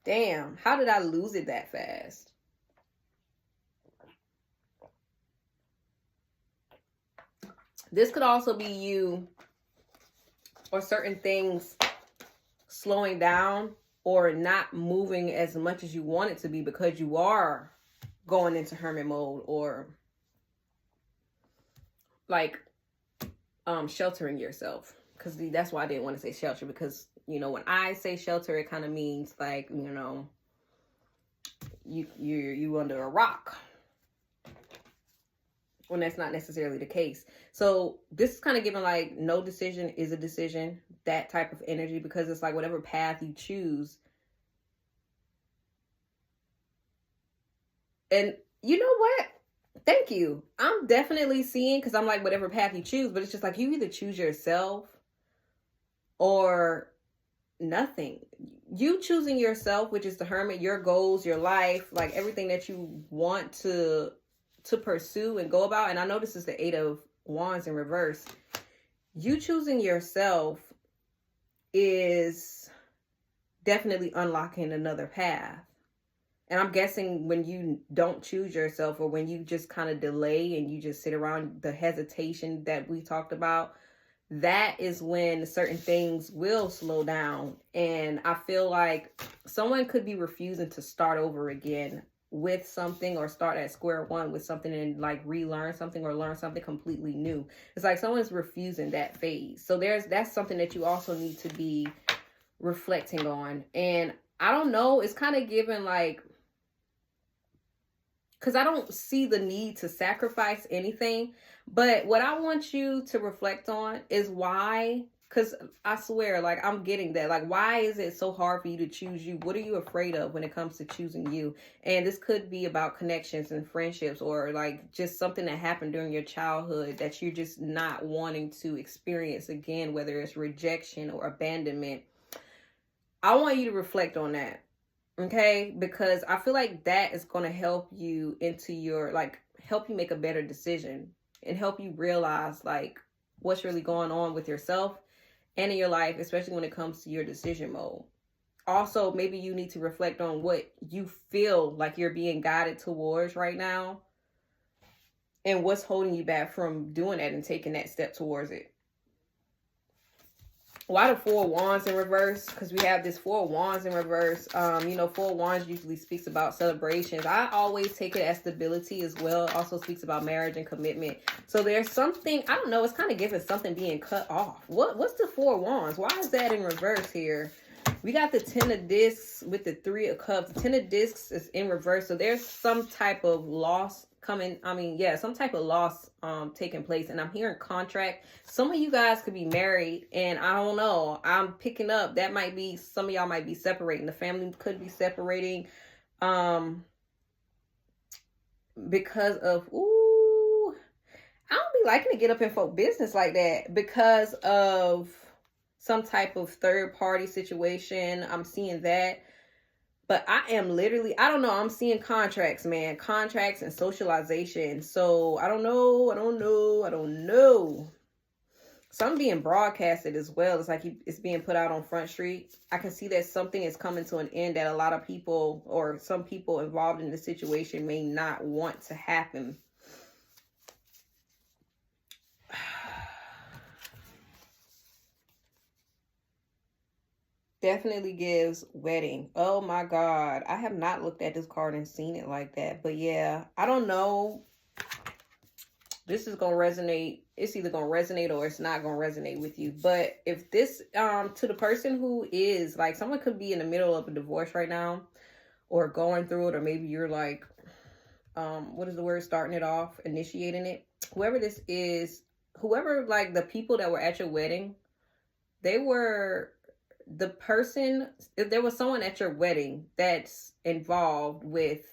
Damn, how did I lose it that fast? This could also be you or certain things slowing down or not moving as much as you want it to be because you are going into hermit mode or like sheltering yourself. Because that's why I didn't want to say shelter, because you know when I say shelter it kind of means like, you know, you under a rock, when that's not necessarily the case. So this is kind of giving like no decision is a decision, that type of energy, because it's like whatever path you choose. And you know what? Thank you. I'm definitely seeing, because I'm like, whatever path you choose, but it's just like you either choose yourself or nothing. You choosing yourself, which is the hermit, your goals, your life, like everything that you want to pursue and go about. And I know this is the 8 of Wands in reverse. You choosing yourself is definitely unlocking another path. And I'm guessing when you don't choose yourself, or when you just kind of delay and you just sit around, the hesitation that we talked about, that is when certain things will slow down. And I feel like someone could be refusing to start over again with something, or start at square one with something and like relearn something or learn something completely new. It's like someone's refusing that phase. So that's something that you also need to be reflecting on. And I don't know, it's kind of given like, because I don't see the need to sacrifice anything. But what I want you to reflect on is why, because I swear, like I'm getting that. Like, why is it so hard for you to choose you? What are you afraid of when it comes to choosing you? And this could be about connections and friendships, or like just something that happened during your childhood that you're just not wanting to experience again, whether it's rejection or abandonment. I want you to reflect on that. Okay, because I feel like that is going to help you into your, like, help you make a better decision and help you realize like what's really going on with yourself and in your life, especially when it comes to your decision mode. Also, maybe you need to reflect on what you feel like you're being guided towards right now and what's holding you back from doing that and taking that step towards it. Why the 4 Wands in reverse? Because we have this 4 Wands in reverse. You know, 4 Wands usually speaks about celebrations. I always take it as stability as well. It also speaks about marriage and commitment. So there's something, I don't know, it's kind of giving something being cut off. What's the 4 Wands? Why is that in reverse here? We got the 10 of discs with the 3 of cups. The 10 of discs is in reverse. So there's some type of loss coming. I mean, yeah, some type of loss taking place. And I'm hearing contract. Some of you guys could be married, and I don't know, I'm picking up that might be, some of y'all might be separating. The family could be separating because of, ooh, I don't be liking to get up in folk business like that, because of some type of third party situation. I'm seeing that. But I am literally, I don't know, I'm seeing contracts, man. Contracts and socialization. So I don't know. Some being broadcasted as well. It's like it's being put out on Front Street. I can see that something is coming to an end that a lot of people, or some people involved in the situation, may not want to happen. Definitely gives wedding. Oh my God. I have not looked at this card and seen it like that. But yeah, I don't know. this is gonna resonate. It's either gonna resonate or it's not gonna resonate with you. But if this to the person who is like, someone could be in the middle of a divorce right now or going through it, or maybe you're like what is the word, starting it off, initiating it. Whoever this is, whoever, like the people that were at your wedding, they were the person, if there was someone at your wedding that's involved with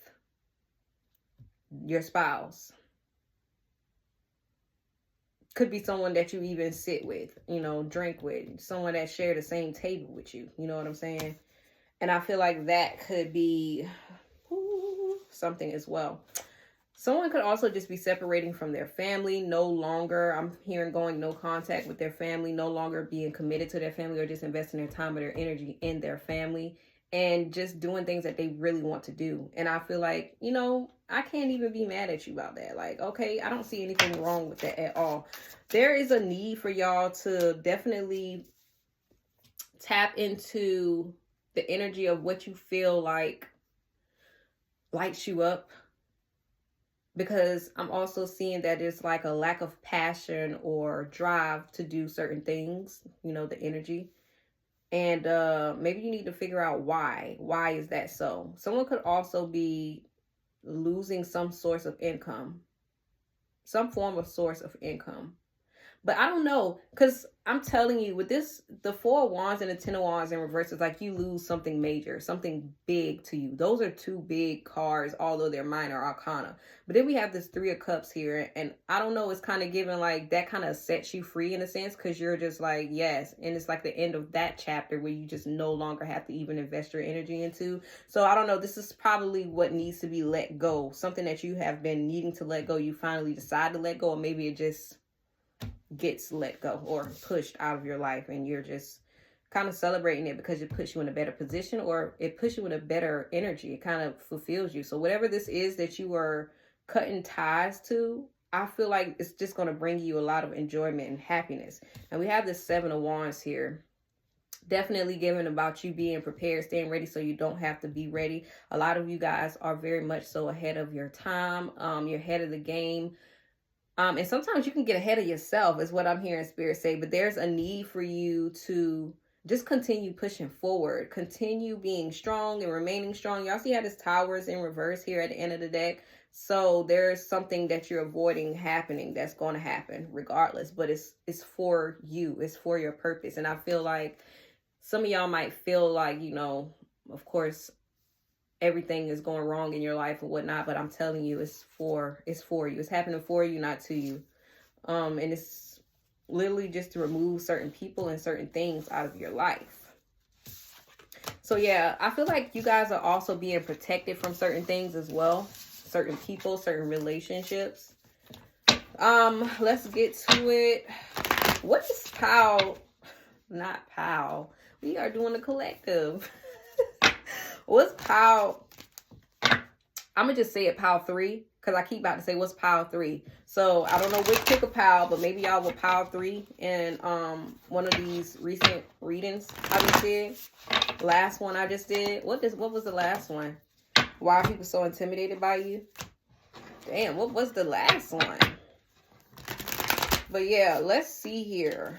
your spouse. Could be someone that you even sit with, you know, drink with, someone that share the same table with you. You know what I'm saying? And I feel like that could be something as well. Someone could also just be separating from their family, no longer, I'm hearing, going no contact with their family, no longer being committed to their family, or just investing their time or their energy in their family, and just doing things that they really want to do. And I feel like, you know, I can't even be mad at you about that. Like, okay, I don't see anything wrong with that at all. There is a need for y'all to definitely tap into the energy of what you feel like lights you up. Because I'm also seeing that it's like a lack of passion or drive to do certain things, you know, the energy. And maybe you need to figure out why. Why is that so? Someone could also be losing some source of income, some form of source of income. But I don't know, because I'm telling you, with this, the 4 of Wands and the 10 of Wands in reverse, it's like you lose something major, something big to you. Those are 2 big cards, although they're minor arcana. But then we have this 3 of Cups here, and I don't know, it's kind of giving like that kind of sets you free in a sense, because you're just like, yes. And it's like the end of that chapter where you just no longer have to even invest your energy into. So I don't know, this is probably what needs to be let go. Something that you have been needing to let go, you finally decide to let go, or maybe it just gets let go or pushed out of your life, and you're just kind of celebrating it because it puts you in a better position, or it puts you in a better energy. It kind of fulfills you. So whatever this is that you are cutting ties to, I feel like it's just going to bring you a lot of enjoyment and happiness. And we have this 7 of Wands here. Definitely giving about you being prepared, staying ready so you don't have to be ready. A lot of you guys are very much so ahead of your time. You're ahead of the game. And sometimes you can get ahead of yourself, is what I'm hearing Spirit say. But there's a need for you to just continue pushing forward. Continue being strong and remaining strong. Y'all see how this Tower is in reverse here at the end of the deck? So there's something that you're avoiding happening that's going to happen regardless. But it's for you. It's for your purpose. And I feel like some of y'all might feel like, you know, of course, everything is going wrong in your life and whatnot, but I'm telling you, it's for you. It's happening for you, not to you. And it's literally just to remove certain people and certain things out of your life. So yeah, I feel like you guys are also being protected from certain things as well. Certain people, certain relationships. Let's get to it. What is POW? Not POW. We are doing a collective. What's POW? I'm going to just say it POW 3, because I keep about to say what's POW 3. So I don't know which pick of POW, but maybe y'all will POW 3 in one of these recent readings I just did. Last one I just did. What was the last one? Why are people so intimidated by you? Damn, what was the last one? But yeah, let's see here.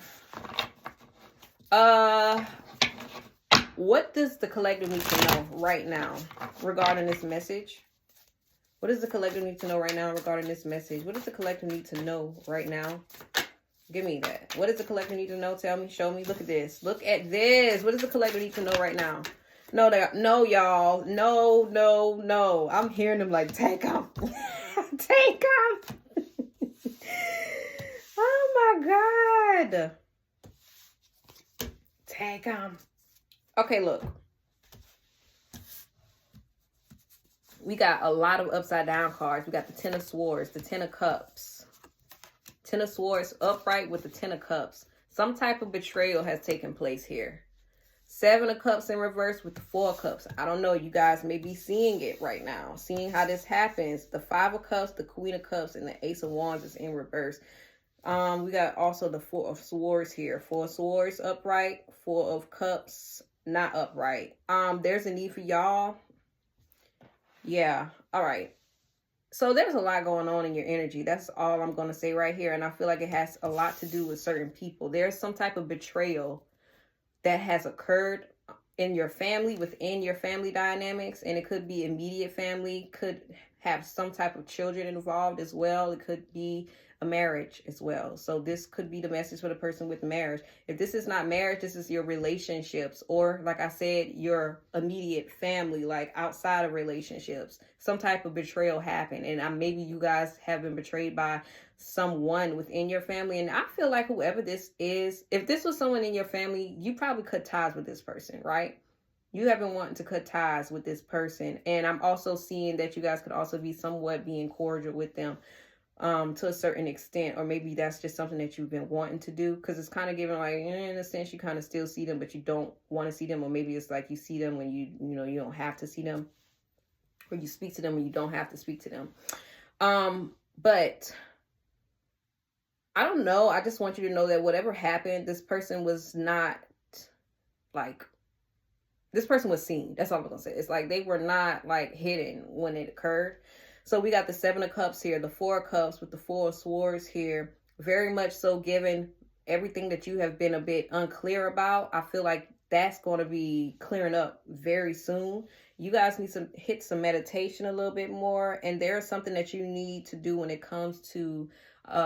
What does the collective need to know right now regarding this message? What does the collective need to know right now regarding this message? What does the collective need to know right now? Give me that. What does the collective need to know? Tell me, show me. Look at this. Look at this. What does the collective need to know right now? No, y'all. No. I'm hearing them like, take them. Take them. Oh, my God. Take them. Okay, look. We got a lot of upside down cards. We got the 10 of Swords, the 10 of Cups. 10 of Swords upright with the 10 of Cups. Some type of betrayal has taken place here. 7 of Cups in reverse with the 4 of Cups. I don't know. You guys may be seeing it right now. Seeing how this happens. The 5 of Cups, the Queen of Cups, and the Ace of Wands is in reverse. We got also the 4 of Swords here. 4 of Swords upright. 4 of Cups not upright. There's a need for y'all. Yeah. All right. So there's a lot going on in your energy. That's all I'm going to say right here. And I feel like it has a lot to do with certain people. There's some type of betrayal that has occurred in your family, within your family dynamics. And it could be immediate family, could have some type of children involved as well. It could be a marriage as well. So this could be the message for the person with marriage. If this is not marriage, this is your relationships, or like I said, your immediate family, like outside of relationships. Some type of betrayal happened, and maybe you guys have been betrayed by someone within your family. And I feel like whoever this is, if this was someone in your family, you probably cut ties with this person, right? You have been wanting to cut ties with this person. And I'm also seeing that you guys could also be somewhat being cordial with them to a certain extent, or maybe that's just something that you've been wanting to do, because it's kind of giving like, in a sense, you kind of still see them, but you don't want to see them, or maybe it's like you see them when you don't have to see them, or you speak to them when you don't have to speak to them. But I don't know. I just want you to know that whatever happened, this person was not like, this person was seen. That's all I'm going to say. It's like they were not like hidden when it occurred. So we got the 7 of Cups here, the 4 of Cups with the 4 of Swords here. Very much so, given everything that you have been a bit unclear about, I feel like that's going to be clearing up very soon. You guys need to hit some meditation a little bit more. And there's something that you need to do when it comes to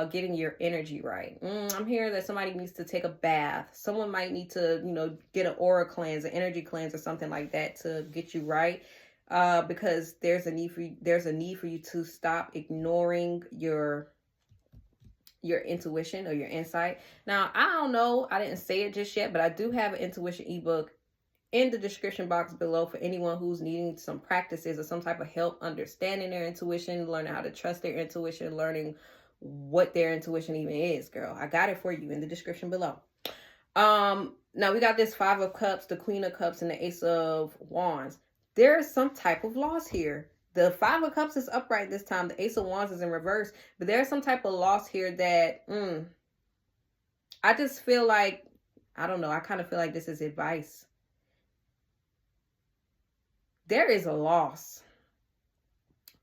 getting your energy right. I'm hearing that somebody needs to take a bath. Someone might need to, get an aura cleanse, an energy cleanse, or something like that to get you right. Because there's a need for you to stop ignoring your intuition or your insight. Now, I don't know, I didn't say it just yet, but I do have an intuition ebook in the description box below for anyone who's needing some practices or some type of help understanding their intuition, learning how to trust their intuition, learning what their intuition even is, girl. I got it for you in the description below. Now we got this 5 of Cups, the Queen of Cups, and the Ace of Wands. There is some type of loss here. The 5 of Cups is upright this time. The Ace of Wands is in reverse. But there's some type of loss here that, I just feel like, I don't know. I kind of feel like this is advice. There is a loss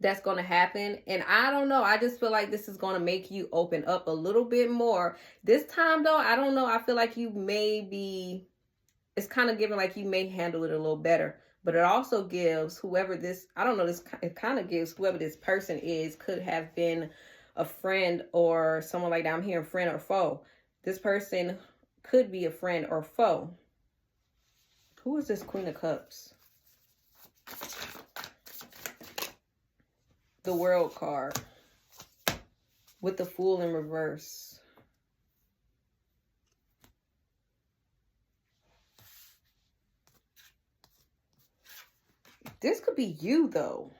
that's going to happen. And I don't know. I just feel like this is going to make you open up a little bit more. This time, though, I don't know. I feel like you may be, it's kind of giving like you may handle it a little better. But it also gives whoever this, I don't know, it kind of gives whoever this person is, could have been a friend or someone like that. I'm hearing friend or foe. This person could be a friend or foe. Who is this Queen of Cups? The World card with the Fool in reverse. This could be you, though.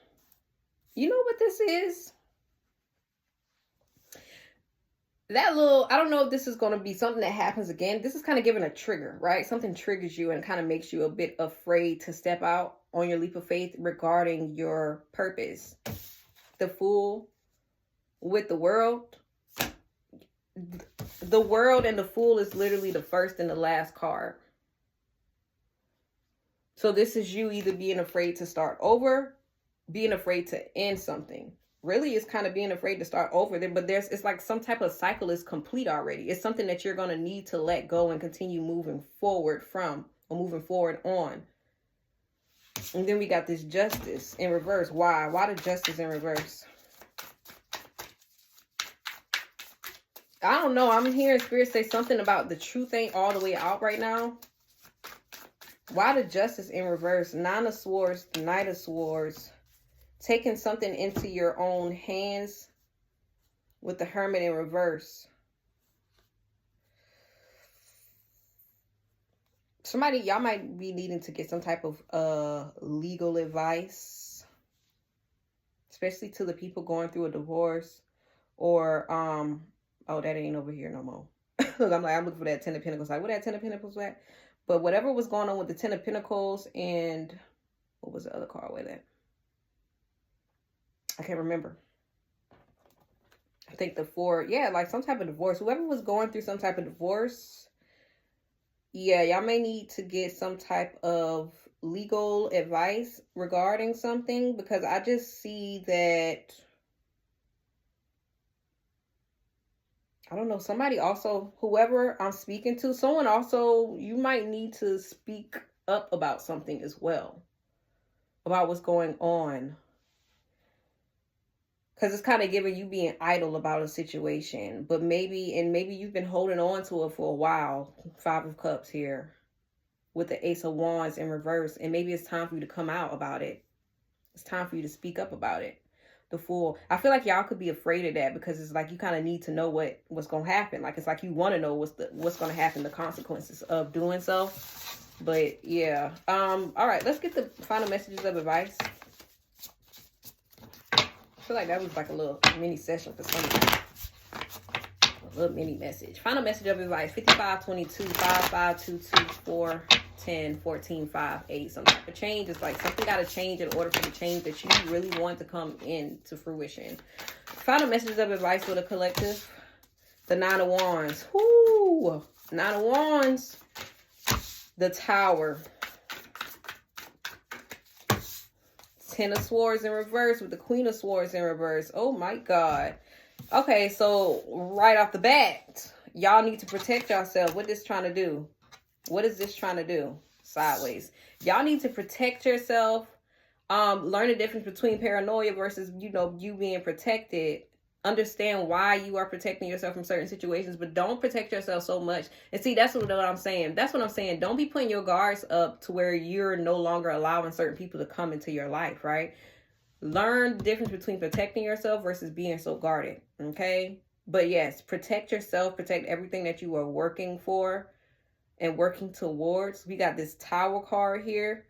You know what this is? That little, I don't know if this is going to be something that happens again. This is kind of giving a trigger, right? Something triggers you and kind of makes you a bit afraid to step out on your leap of faith regarding your purpose. The Fool with the World. The World and the Fool is literally the first and the last card. So this is you either being afraid to start over, being afraid to end something. Really, it's kind of being afraid to start over there, but it's like some type of cycle is complete already. It's something that you're going to need to let go and continue moving forward from, or moving forward on. And then we got this Justice in reverse. Why? Why the Justice in reverse? I don't know. I'm hearing Spirit say something about the truth ain't all the way out right now. Why the Justice in reverse? 9 of Swords, Knight of Swords. Taking something into your own hands with the Hermit in reverse. Somebody, y'all might be needing to get some type of legal advice. Especially to the people going through a divorce. Or, oh, that ain't over here no more. I'm looking for that 10 of Pentacles. Like, where that 10 of Pentacles at? But whatever was going on with the 10 of Pentacles and what was the other card with that? I can't remember. I think the 4, yeah, like some type of divorce. Whoever was going through some type of divorce, yeah, y'all may need to get some type of legal advice regarding something, because I just see that I don't know, somebody also, whoever I'm speaking to, someone also, you might need to speak up about something as well, about what's going on. Because it's kind of giving you being idle about a situation, but maybe you've been holding on to it for a while. Five of Cups here with the Ace of Wands in reverse, and maybe it's time for you to come out about it. It's time for you to speak up about it. The Fool. I feel like y'all could be afraid of that because it's like you kind of need to know what's gonna happen. Like it's like you want to know what's gonna happen, the consequences of doing so. But yeah. All right, let's get the final messages of advice. I feel like that was like a little mini session for somebody. A little mini message. Final message of advice: 5522 5522 10, 14, 5, 8. Some type of change. It's like something got to change in order for the change that you really want to come into fruition. Final messages of advice for the collective: the Nine of Wands. Whoo! Nine of Wands. The Tower. Ten of Swords in reverse with the Queen of Swords in reverse. Oh my God. Okay, so right off the bat, y'all need to protect yourself. What is this trying to do? What is this trying to do? Sideways. Y'all need to protect yourself. Learn the difference between paranoia versus, you being protected. Understand why you are protecting yourself from certain situations, but don't protect yourself so much. And see, that's what I'm saying. That's what I'm saying. Don't be putting your guards up to where you're no longer allowing certain people to come into your life, right? Learn the difference between protecting yourself versus being so guarded, okay? But yes, protect yourself. Protect everything that you are working for and working towards. We got this Tower card here.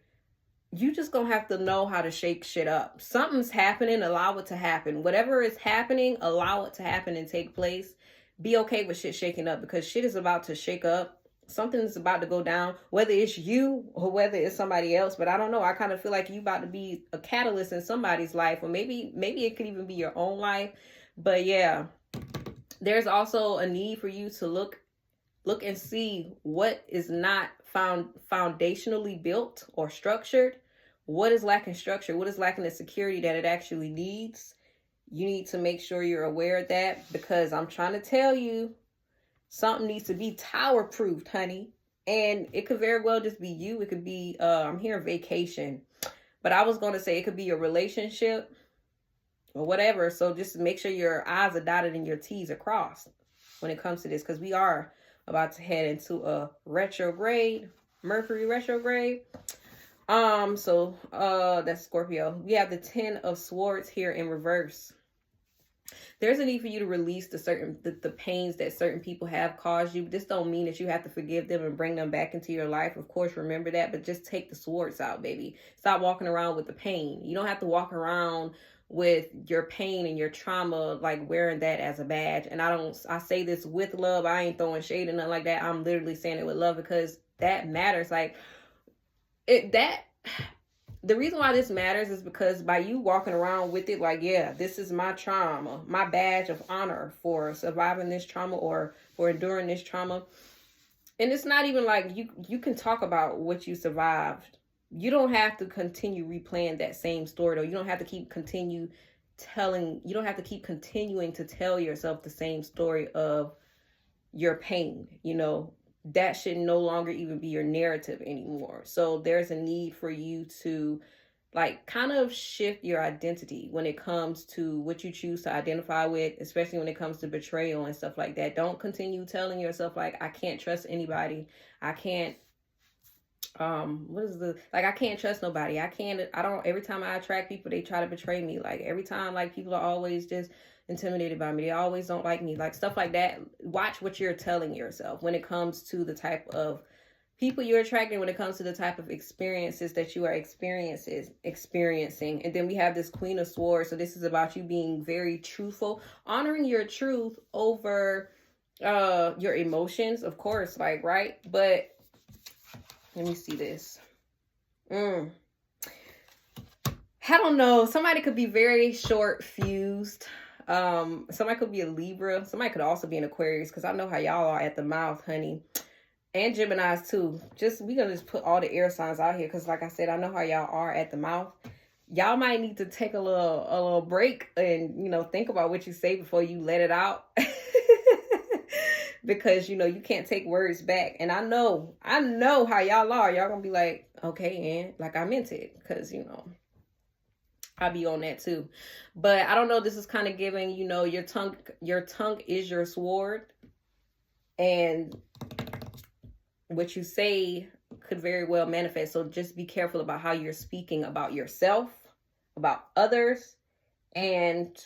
You just gonna have to know how to shake shit up. Something's happening, allow it to happen. Whatever is happening, allow it to happen and take place. Be okay with shit shaking up because shit is about to shake up. Something is about to go down, whether it's you or whether it's somebody else. But I don't know. I kind of feel like you about to be a catalyst in somebody's life, or maybe it could even be your own life. But yeah, there's also a need for you to look and see what is not foundationally built or structured. What is lacking structure? What is lacking the security that it actually needs? You need to make sure you're aware of that, because I'm trying to tell you, something needs to be tower proofed, honey. And it could very well just be you. It could be, I'm hearing vacation, but I was going to say it could be your relationship or whatever. So just make sure your I's are dotted and your T's are crossed when it comes to this, because we are about to head into a retrograde, Mercury retrograde. So that's Scorpio. We have the Ten of Swords here in reverse. There's a need for you to release the pains that certain people have caused you. This don't mean that you have to forgive them and bring them back into your life. Of course, remember that, but just take the swords out, baby. Stop walking around with the pain. You don't have to walk around with your pain and your trauma, like wearing that as a badge. And I say this with love. I ain't throwing shade or nothing like that. I'm literally saying it with love, because that matters. Like the reason why this matters is because by you walking around with it, like, yeah, this is my trauma, my badge of honor for surviving this trauma or for enduring this trauma. And it's not even like you can talk about what you survived. You don't have to continue replaying that same story, though. You don't have to keep continuing to tell yourself the same story of your pain. That should no longer even be your narrative anymore. So there's a need for you to kind of shift your identity when it comes to what you choose to identify with, especially when it comes to betrayal and stuff like that. Don't continue telling yourself I can't trust anybody. I can't I can't trust nobody. Every time I attract people, they try to betray me. Like every time, people are always just intimidated by me. They always don't like me. Stuff like that. Watch what you're telling yourself when it comes to the type of people you're attracting, when it comes to the type of experiences that you are experiencing. And then we have this Queen of Swords. So this is about you being very truthful, honoring your truth over your emotions, of course, right? But let me see this. I don't know. Somebody could be very short fused. Somebody could be a Libra. Somebody could also be an Aquarius, because I know how y'all are at the mouth, honey. And Geminis too. We gonna just put all the air signs out here, because like I said, I know how y'all are at the mouth. Y'all might need to take a little break and think about what you say before you let it out. because, you know, you can't take words back. And I know how y'all are. Y'all gonna be like, okay, and like I meant it, because, you know, I be on that too. But I don't know, this is kind of giving, you know, your tongue is your sword, and what you say could very well manifest. So just be careful about how you're speaking about yourself, about others, and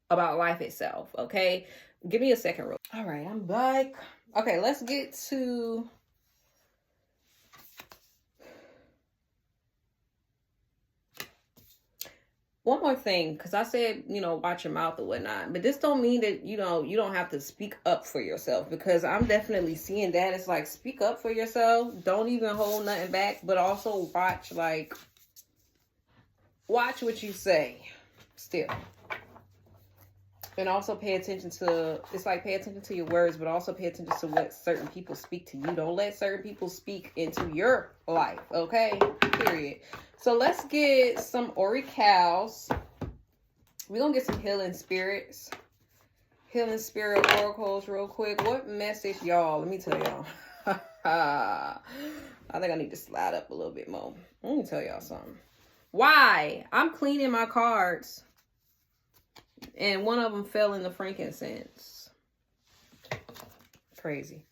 about life itself. Okay, give me a second. All right, I'm back. Okay, let's get to one more thing, because I said, you know, watch your mouth or whatnot, but this don't mean that, you know, you don't have to speak up for yourself, because I'm definitely seeing that. It's like, speak up for yourself. Don't even hold nothing back, but also watch what you say still. And also pay attention to, it's like, pay attention to your words, but also pay attention to what certain people speak to you. Don't let certain people speak into your life, okay? Period. So let's get some oracles. We're going to get some healing spirits. Healing spirit oracles real quick. What message, y'all? Let me tell y'all. I think I need to slide up a little bit more. Let me tell y'all something. Why? I'm cleaning my cards, and one of them fell in the frankincense. Crazy.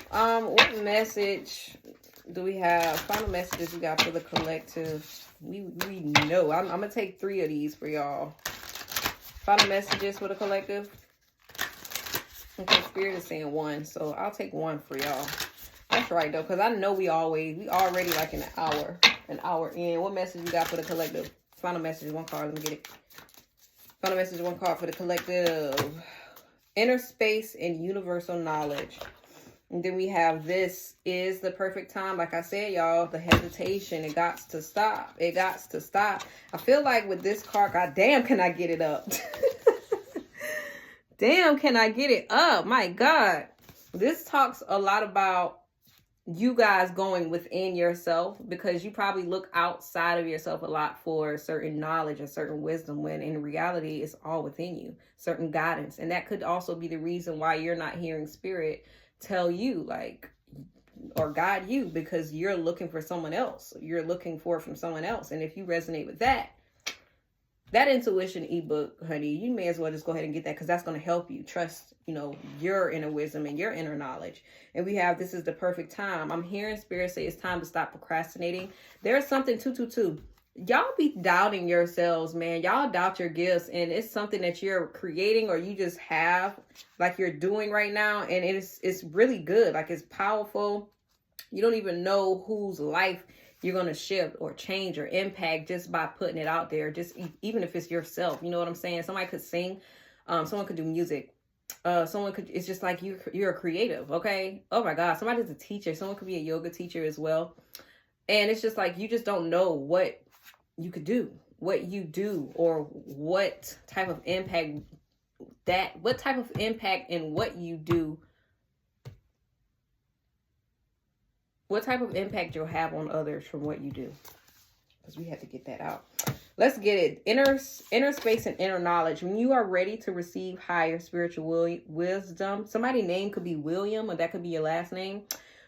What message do we have? Final messages we got for the collective. We know. I'm gonna take 3 of these for y'all. Final messages for the collective. Okay, Spirit is saying 1, so I'll take 1 for y'all. That's right though, because I know we already like an hour in. What message we got for the collective? Final message, 1 card. Let me get it. Final message, 1 card for the collective. Inner space and universal knowledge. And then we have, this is the perfect time. Like I said, y'all, the hesitation, it got to stop. It got to stop. I feel like with this card, god damn, can I get it up? Damn, can I get it up? My God. This talks a lot about you guys going within yourself, because you probably look outside of yourself a lot for certain knowledge or certain wisdom, when in reality it's all within you, certain guidance. And that could also be the reason why you're not hearing Spirit tell you, like, or guide you, because you're looking for someone else. You're looking for it from someone else. And if you resonate with that intuition ebook, honey, you may as well just go ahead and get that, because that's going to help you trust, you know, your inner wisdom and your inner knowledge. And we have, this is the perfect time. I'm hearing Spirit say it's time to stop procrastinating. There's something 222. Y'all be doubting yourselves, man. Y'all doubt your gifts, and it's something that you're creating, or you just have, like you're doing right now, and it's really good. Like, it's powerful. You don't even know whose life you're going to shift or change or impact just by putting it out there. Just even if it's yourself, you know what I'm saying? Somebody could sing, someone could do music, someone could, it's just like you're a creative. Okay. Oh my God. Somebody's a teacher. Someone could be a yoga teacher as well. And it's just like, you just don't know what you could do, what you do, or what type of impact in what you do, what type of impact you'll have on others from what you do. Because we have to get that out. Let's get it. Inner space and inner knowledge. When you are ready to receive higher spiritual wisdom, somebody's name could be William, or that could be your last name.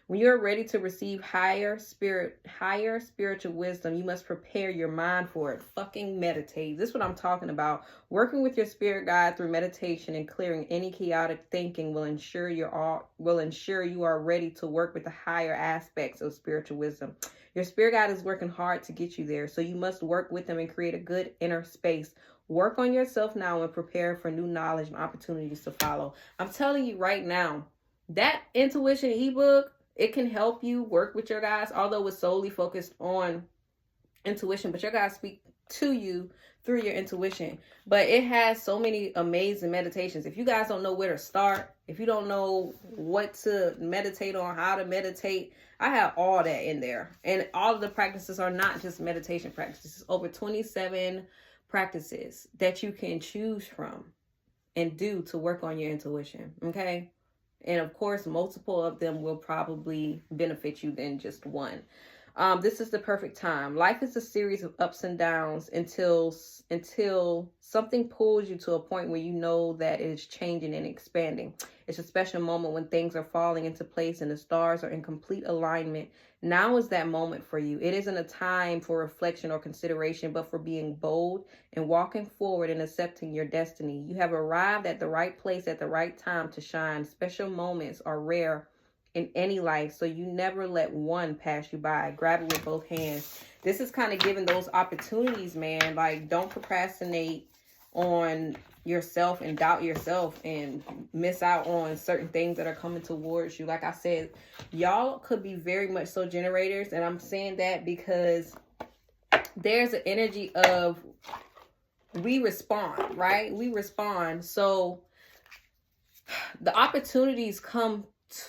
When you're ready to receive higher spiritual wisdom, you must prepare your mind for it. Fucking meditate. This is what I'm talking about. Working with your spirit guide through meditation and clearing any chaotic thinking will ensure you are ready to work with the higher aspects of spiritual wisdom. Your spirit guide is working hard to get you there, so you must work with them and create a good inner space. Work on yourself now and prepare for new knowledge and opportunities to follow. I'm telling you right now, that intuition ebook, it can help you work with your guys, although it's solely focused on intuition, but your guys speak to you through your intuition. But it has so many amazing meditations. If you guys don't know where to start, if you don't know what to meditate on, how to meditate, I have all that in there. And all of the practices are not just meditation practices. Over 27 practices that you can choose from and do to work on your intuition. Okay. And of course, multiple of them will probably benefit you than just one. This is the perfect time. Life is a series of ups and downs until something pulls you to a point where you know that it is changing and expanding. It's a special moment when things are falling into place and the stars are in complete alignment. Now is that moment for you. It isn't a time for reflection or consideration, but for being bold and walking forward and accepting your destiny. You have arrived at the right place at the right time to shine. Special moments are rare in any life, so you never let one pass you by. Grab it with both hands. This is kind of giving those opportunities, man. Like, don't procrastinate on yourself and doubt yourself and miss out on certain things that are coming towards you. Like I said, y'all could be very much so generators, and I'm saying that because there's an energy of we respond, right? We respond. So the opportunities come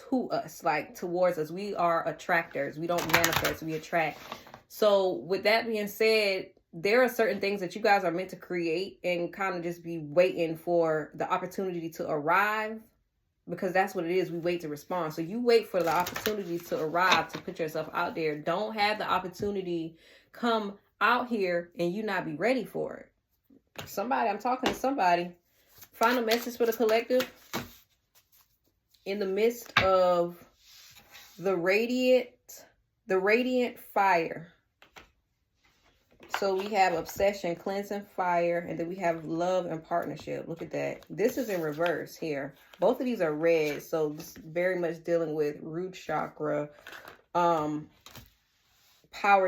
to us, like towards us. We are attractors. We don't manifest, we attract. So with that being said, there are certain things that you guys are meant to create and kind of just be waiting for the opportunity to arrive, because that's what it is. We wait to respond. So you wait for the opportunity to arrive, to put yourself out there. Don't have the opportunity come out here and you not be ready for it. Somebody, I'm talking to somebody. Final message for the collective. In the midst of the radiant fire. So we have obsession, cleansing, fire, and then we have love and partnership. Look at that. This is in reverse here. Both of these are red, so this is very much dealing with root chakra, power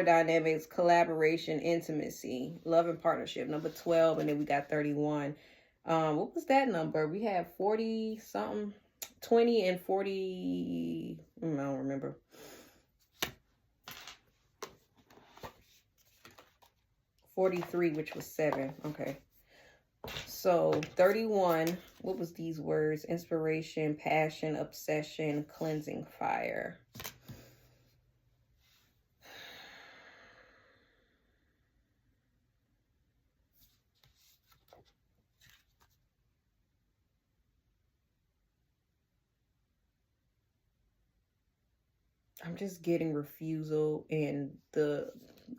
dynamics, collaboration, intimacy, love and partnership. Number 12, and then we got 31. What was that number? We have 40 something. 20 and 40, I don't remember. $43, which was 7. Okay. So 31, what was these words? Inspiration, passion, obsession, cleansing, fire. I'm just getting refusal and the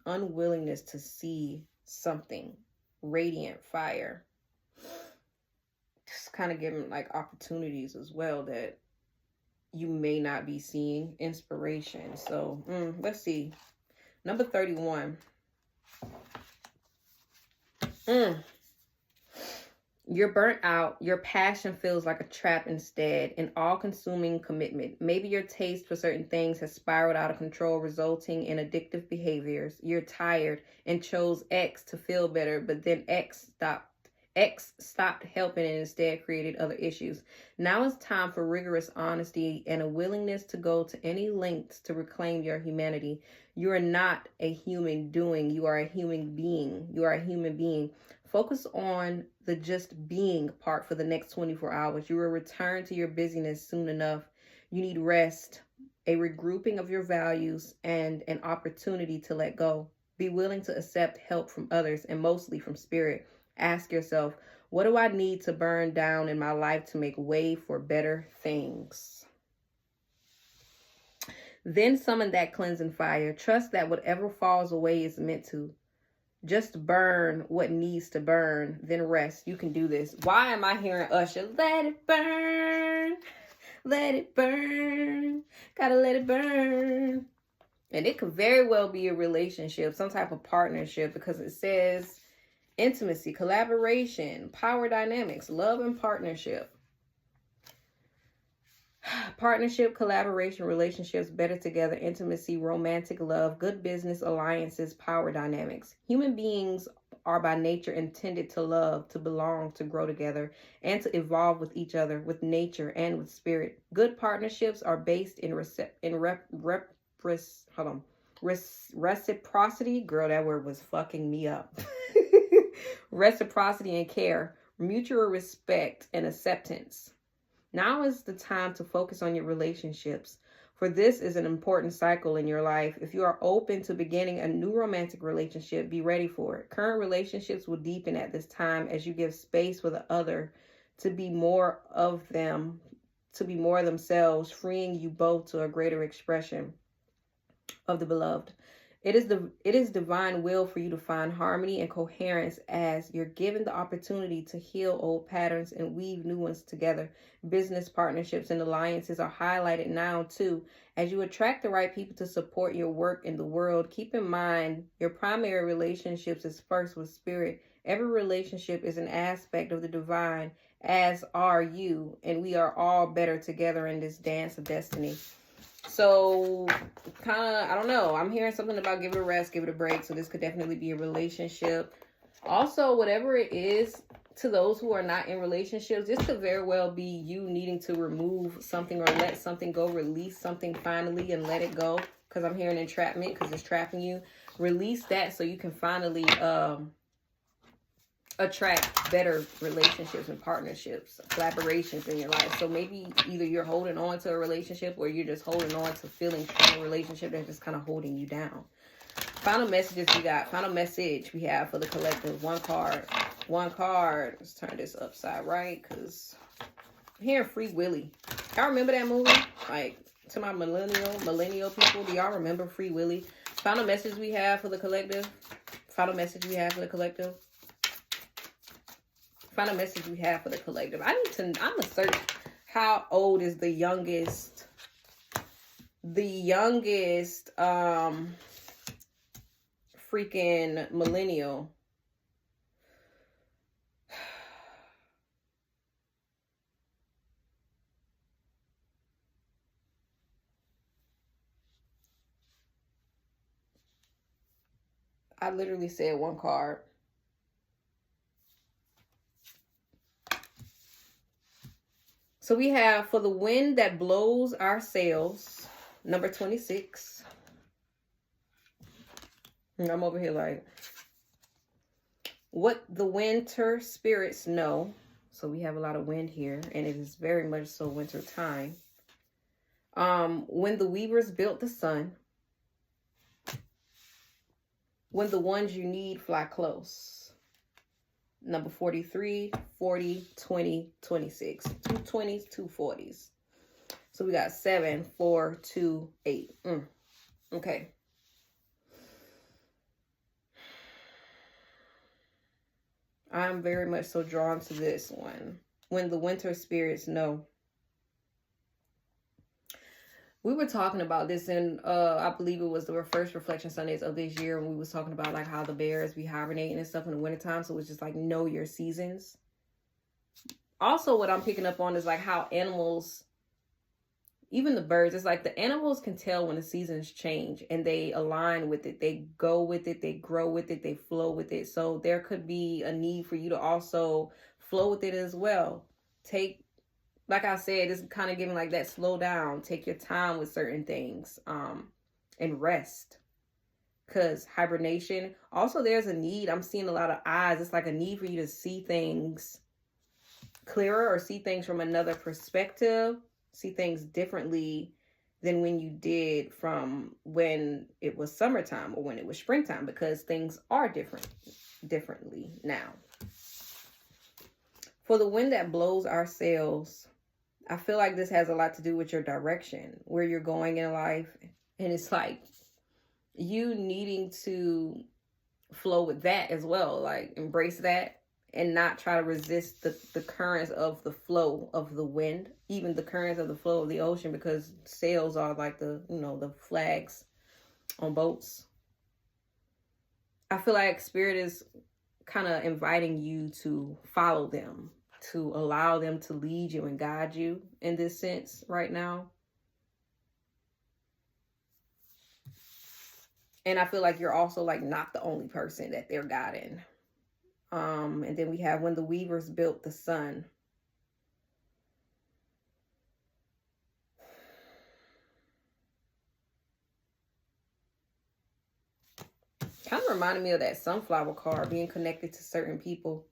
unwillingness to see something. Radiant fire. Just kind of giving like opportunities as well that you may not be seeing. Inspiration. So let's see. Number 31. You're burnt out. Your passion feels like a trap instead, an all-consuming commitment. Maybe your taste for certain things has spiraled out of control, resulting in addictive behaviors. You're tired and chose X to feel better, but then X stopped helping and instead created other issues. Now it's time for rigorous honesty and a willingness to go to any lengths to reclaim your humanity. You are not a human doing. You are a human being. You are a human being. Focus on the just being part for the next 24 hours. You will return to your busyness soon enough. You need rest, a regrouping of your values, and an opportunity to let go. Be willing to accept help from others and mostly from spirit. Ask yourself, what do I need to burn down in my life to make way for better things? Then summon that cleansing fire. Trust that whatever falls away is meant to. Just burn what needs to burn, then rest. You can do this. Why am I hearing Usher? Let it burn. Let it burn. Gotta let it burn. And it could very well be a relationship, some type of partnership, because it says intimacy, collaboration, power dynamics, love and partnership. Partnership, collaboration, relationships, better together, intimacy, romantic love, good business, alliances, power dynamics. Human beings are by nature intended to love, to belong, to grow together, and to evolve with each other, with nature and with spirit. Good partnerships are based in reciprocity. Girl, that word was fucking me up. Reciprocity and care, mutual respect and acceptance. Now is the time to focus on your relationships, for this is an important cycle in your life. If you are open to beginning a new romantic relationship, be ready for it. Current relationships will deepen at this time as you give space for the other to be more of them, to be more themselves, freeing you both to a greater expression. of the beloved. It is divine will for you to find harmony and coherence as you're given the opportunity to heal old patterns and weave new ones together. Business partnerships and alliances are highlighted now too. As you attract the right people to support your work in the world, keep in mind your primary relationships is first with spirit. Every relationship is an aspect of the divine, as are you, and we are all better together in this dance of destiny. So, kind of, I don't know. I'm hearing something about give it a rest, give it a break. So this could definitely be a relationship. Also, whatever it is, to those who are not in relationships, this could very well be you needing to remove something or let something go, release something finally and let it go. Because I'm hearing entrapment because it's trapping you. Release that so you can finally attract better relationships and partnerships, collaborations in your life. So maybe either you're holding on to a relationship or you're just holding on to feeling strong relationship that's just kind of holding you down. Final messages we got. Final message we have for the collective. One card. Let's turn this upside right because I'm hearing Free Willy. Y'all remember that movie? Like, to my millennial people, do y'all remember Free Willy? Final message we have for the collective. Final message we have for the collective. Final message we have for the collective. I'm gonna search how old is the youngest freaking millennial. I literally said one card. So we have for the wind that blows our sails, number 26. And I'm over here like, what the winter spirits know. So we have a lot of wind here, and it is very much so winter time. When the weavers built the sun, when the ones you need fly close. Number 43, 40, 20, 26. 2 20s, 2 40s. So we got 7, 4, 2, 8. Okay. I'm very much so drawn to this one. When the winter spirits know. We were talking about this in, I believe it was the first Reflection Sundaze of this year, when we was talking about like how the bears be hibernating and stuff in the wintertime. So it's just like know your seasons. Also, what I'm picking up on is like how animals, even the birds, it's like the animals can tell when the seasons change and they align with it. They go with it, they grow with it, they flow with it. So there could be a need for you to also flow with it as well. Like I said, it's kind of giving like that slow down, take your time with certain things, and rest. Because hibernation, also there's a need. I'm seeing a lot of eyes. It's like a need for you to see things clearer or see things from another perspective, see things differently than when you did from when it was summertime or when it was springtime, because things are differently now. For the wind that blows our sails, I feel like this has a lot to do with your direction, where you're going in life. And it's like you needing to flow with that as well. Like embrace that and not try to resist the currents of the flow of the wind, even the currents of the flow of the ocean, because sails are like the flags on boats. I feel like Spirit is kind of inviting you to follow them, to allow them to lead you and guide you in this sense right now. And I feel like you're also like not the only person that they're guiding. And then we have when the weavers built the sun. Kind of reminded me of that sunflower card, being connected to certain people,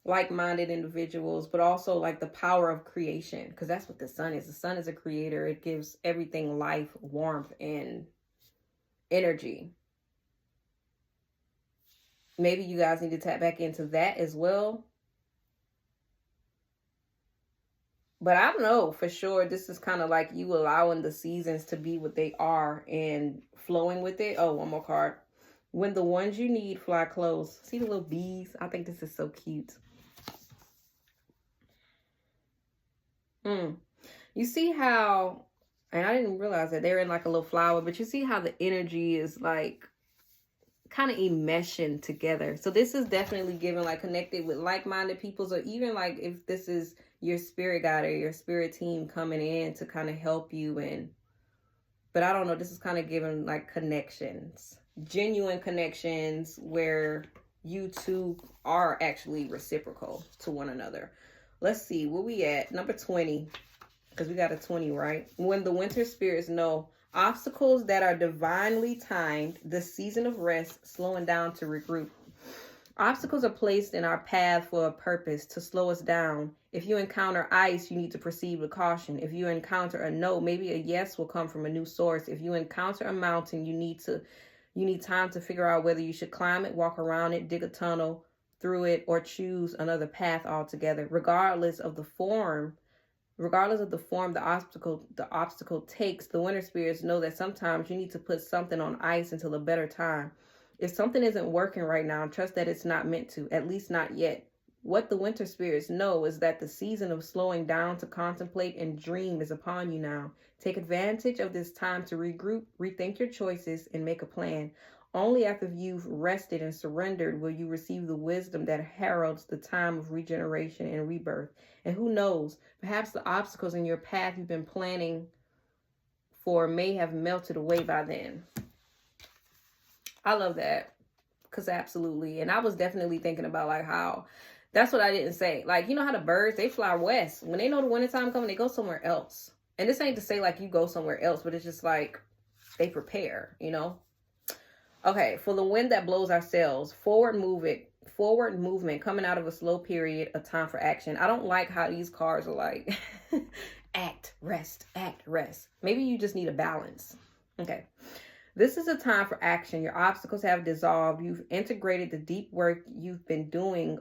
like-minded individuals, but also like the power of creation, because that's what the sun is. The sun is a creator. It gives everything life, warmth, and energy. Maybe you guys need to tap back into that as well. But I don't know for sure. This is kind of like you allowing the seasons to be what they are and flowing with it. Oh, one more card. When the ones you need fly close. See the little bees? I think this is so cute. You see how, and I didn't realize that they're in like a little flower, but you see how the energy is like kind of enmeshing together. So this is definitely giving like connected with like-minded peoples, or even like if this is your spirit guide or your spirit team coming in to kind of help you. And but I don't know, this is kind of giving like connections, genuine connections where you two are actually reciprocal to one another. Let's see, where we at? Number 20, because we got a 20, right? When the winter spirits know obstacles that are divinely timed, the season of rest, slowing down to regroup. Obstacles are placed in our path for a purpose, to slow us down. If you encounter ice, you need to proceed with caution. If you encounter a no, maybe a yes will come from a new source. If you encounter a mountain, you need time to figure out whether you should climb it, walk around it, dig a tunnel through it, or choose another path altogether. Regardless of the form the obstacle takes, the winter spirits know that sometimes you need to put something on ice until a better time. If something isn't working right now, trust that it's not meant to, at least not yet. What the winter spirits know is that the season of slowing down to contemplate and dream is upon you now. Take advantage of this time to regroup, rethink your choices, and make a plan. Only after you've rested and surrendered will you receive the wisdom that heralds the time of regeneration and rebirth. And who knows, perhaps the obstacles in your path you've been planning for may have melted away by then. I love that, because absolutely. And I was definitely thinking about like how, that's what I didn't say. Like, you know how the birds, they fly west. When they know the wintertime coming, they go somewhere else. And this ain't to say like you go somewhere else, but it's just like they prepare, you know? Okay, for the wind that blows our sails, forward movement coming out of a slow period, a time for action. I don't like how these cards are like act, rest. Maybe you just need a balance. Okay. This is a time for action. Your obstacles have dissolved. You've integrated the deep work you've been doing.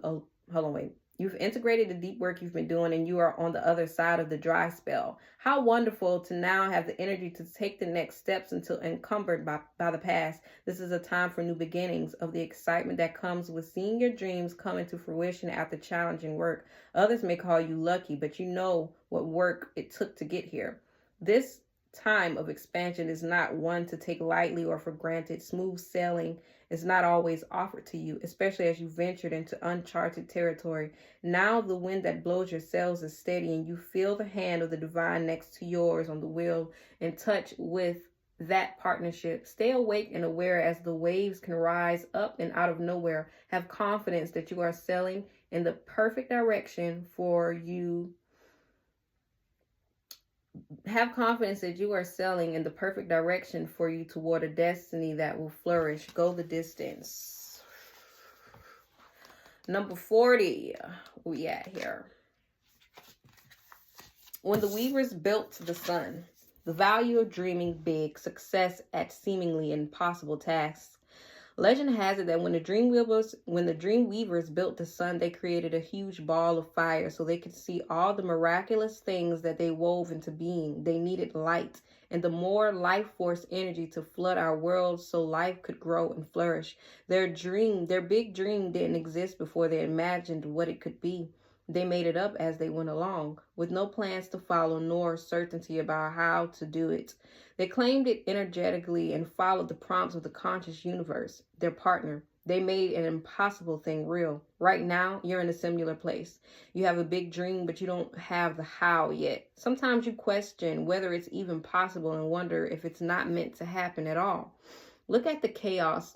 You've integrated the deep work you've been doing, and you are on the other side of the dry spell. How wonderful to now have the energy to take the next steps until encumbered by the past. This is a time for new beginnings, of the excitement that comes with seeing your dreams come into fruition after challenging work. Others may call you lucky, but you know what work it took to get here. This time of expansion is not one to take lightly or for granted. Smooth sailing is not always offered to you, especially as you ventured into uncharted territory. Now the wind that blows your sails is steady, and you feel the hand of the divine next to yours on the wheel, in touch with that partnership. Stay awake and aware as the waves can rise up and out of nowhere. Have confidence that you are sailing in the perfect direction for you. Have confidence that you are sailing in the perfect direction for you toward a destiny that will flourish. Go the distance. Number 40. Where we at here? When the weavers built the sun, the value of dreaming big, success at seemingly impossible tasks. Legend has it that when the dream weavers built the sun, they created a huge ball of fire so they could see all the miraculous things that they wove into being. They needed light and the more life force energy to flood our world so life could grow and flourish. Their big dream didn't exist before they imagined what it could be. They made it up as they went along, with no plans to follow nor certainty about how to do it. They claimed it energetically and followed the prompts of the conscious universe, their partner. They made an impossible thing real. Right now, you're in a similar place. You have a big dream, but you don't have the how yet. Sometimes you question whether it's even possible and wonder if it's not meant to happen at all. Looking at the chaos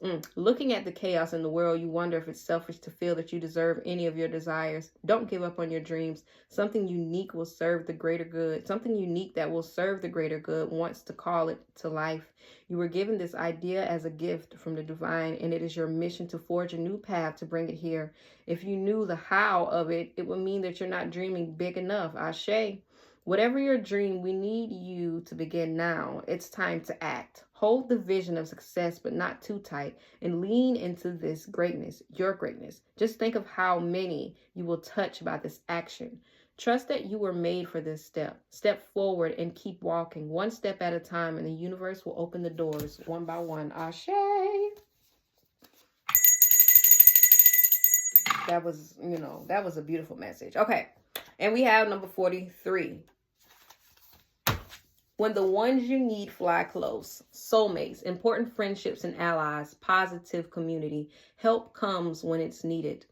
in the world, you wonder if it's selfish to feel that you deserve any of your desires. Don't give up on your dreams. Something unique will serve the greater good. Something unique that will serve the greater good wants to call it to life. You were given this idea as a gift from the divine, and it is your mission to forge a new path to bring it here. If you knew the how of it, it would mean that you're not dreaming big enough. Ashe. Whatever your dream, we need you to begin now. It's time to act. Hold the vision of success, but not too tight, and lean into this greatness, your greatness. Just think of how many you will touch by this action. Trust that you were made for this step. Step forward and keep walking one step at a time, and the universe will open the doors one by one. Ashe. That was, that was a beautiful message. Okay. And we have number 43. When the ones you need fly close, soulmates, important friendships and allies, positive community, help comes when it's needed.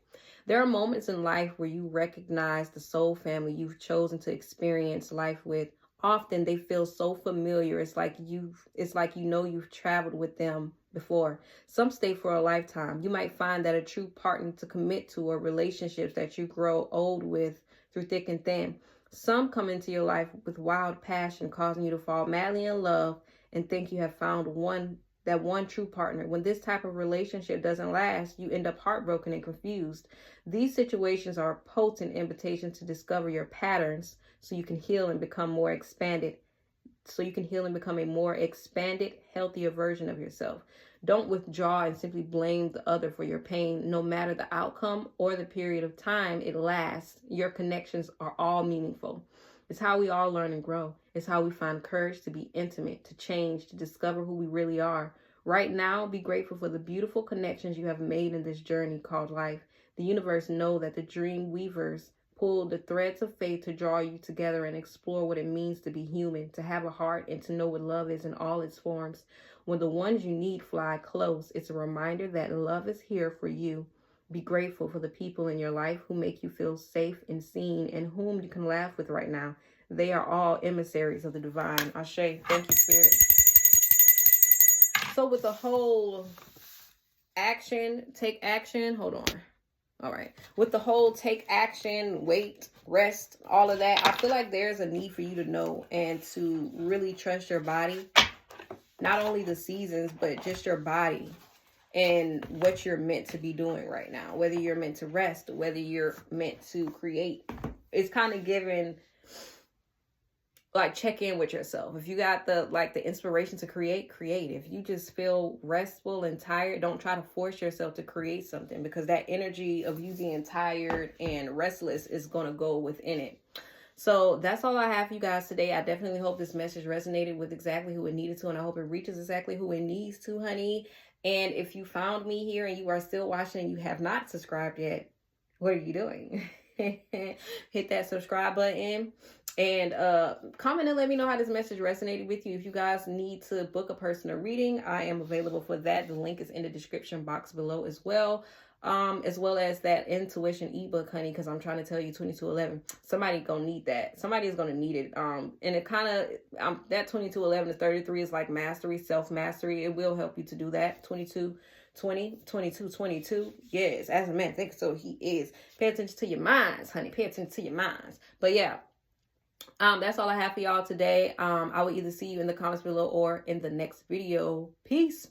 There are moments in life where you recognize the soul family you've chosen to experience life with. Often they feel so familiar. It's like you've traveled with them before. Some stay for a lifetime. You might find that a true partner to commit to, or relationships that you grow old with through thick and thin. Some come into your life with wild passion, causing you to fall madly in love and think you have found that one true partner. When this type of relationship doesn't last, you end up heartbroken and confused. These situations are a potent invitation to discover your patterns so you can heal and become more expanded. So you can heal and become a more expanded, healthier version of yourself. Don't withdraw and simply blame the other for your pain. No matter the outcome or the period of time it lasts, your connections are all meaningful. It's how we all learn and grow. It's how we find courage to be intimate, to change, to discover who we really are. Right now, be grateful for the beautiful connections you have made in this journey called life. The universe knows that the dream weavers pulled the threads of faith to draw you together and explore what it means to be human, to have a heart, and to know what love is in all its forms. When the ones you need fly close, it's a reminder that love is here for you. Be grateful for the people in your life who make you feel safe and seen, and whom you can laugh with right now. They are all emissaries of the divine. Ashe. Thank you, Spirit. So with the whole take action, hold on. All right. With the whole take action, wait, rest, all of that, I feel like there's a need for you to know and to really trust your body. Not only the seasons, but just your body and what you're meant to be doing right now. Whether you're meant to rest, whether you're meant to create. It's kind of giving, like, check in with yourself. If you got the inspiration to create. If you just feel restful and tired, don't try to force yourself to create something, because that energy of you being tired and restless is going to go within it. So that's all I have for you guys today. I definitely hope this message resonated with exactly who it needed to, and I hope it reaches exactly who it needs to, honey. And if you found me here and you are still watching and you have not subscribed yet, what are you doing? Hit that subscribe button and comment and let me know how this message resonated with you. If you guys need to book a personal reading, I am available for that. The link is in the description box below as well as that intuition ebook, honey, because I'm trying to tell you 2211. Somebody gonna need that. Somebody is gonna need it. And it kind of that 2211 to 33 is like mastery, self-mastery. It will help you to do that. 22. Yes, as a man, think so. He is. Pay attention to your minds, honey. Pay attention to your minds. But yeah, that's all I have for y'all today. I will either see you in the comments below or in the next video. Peace.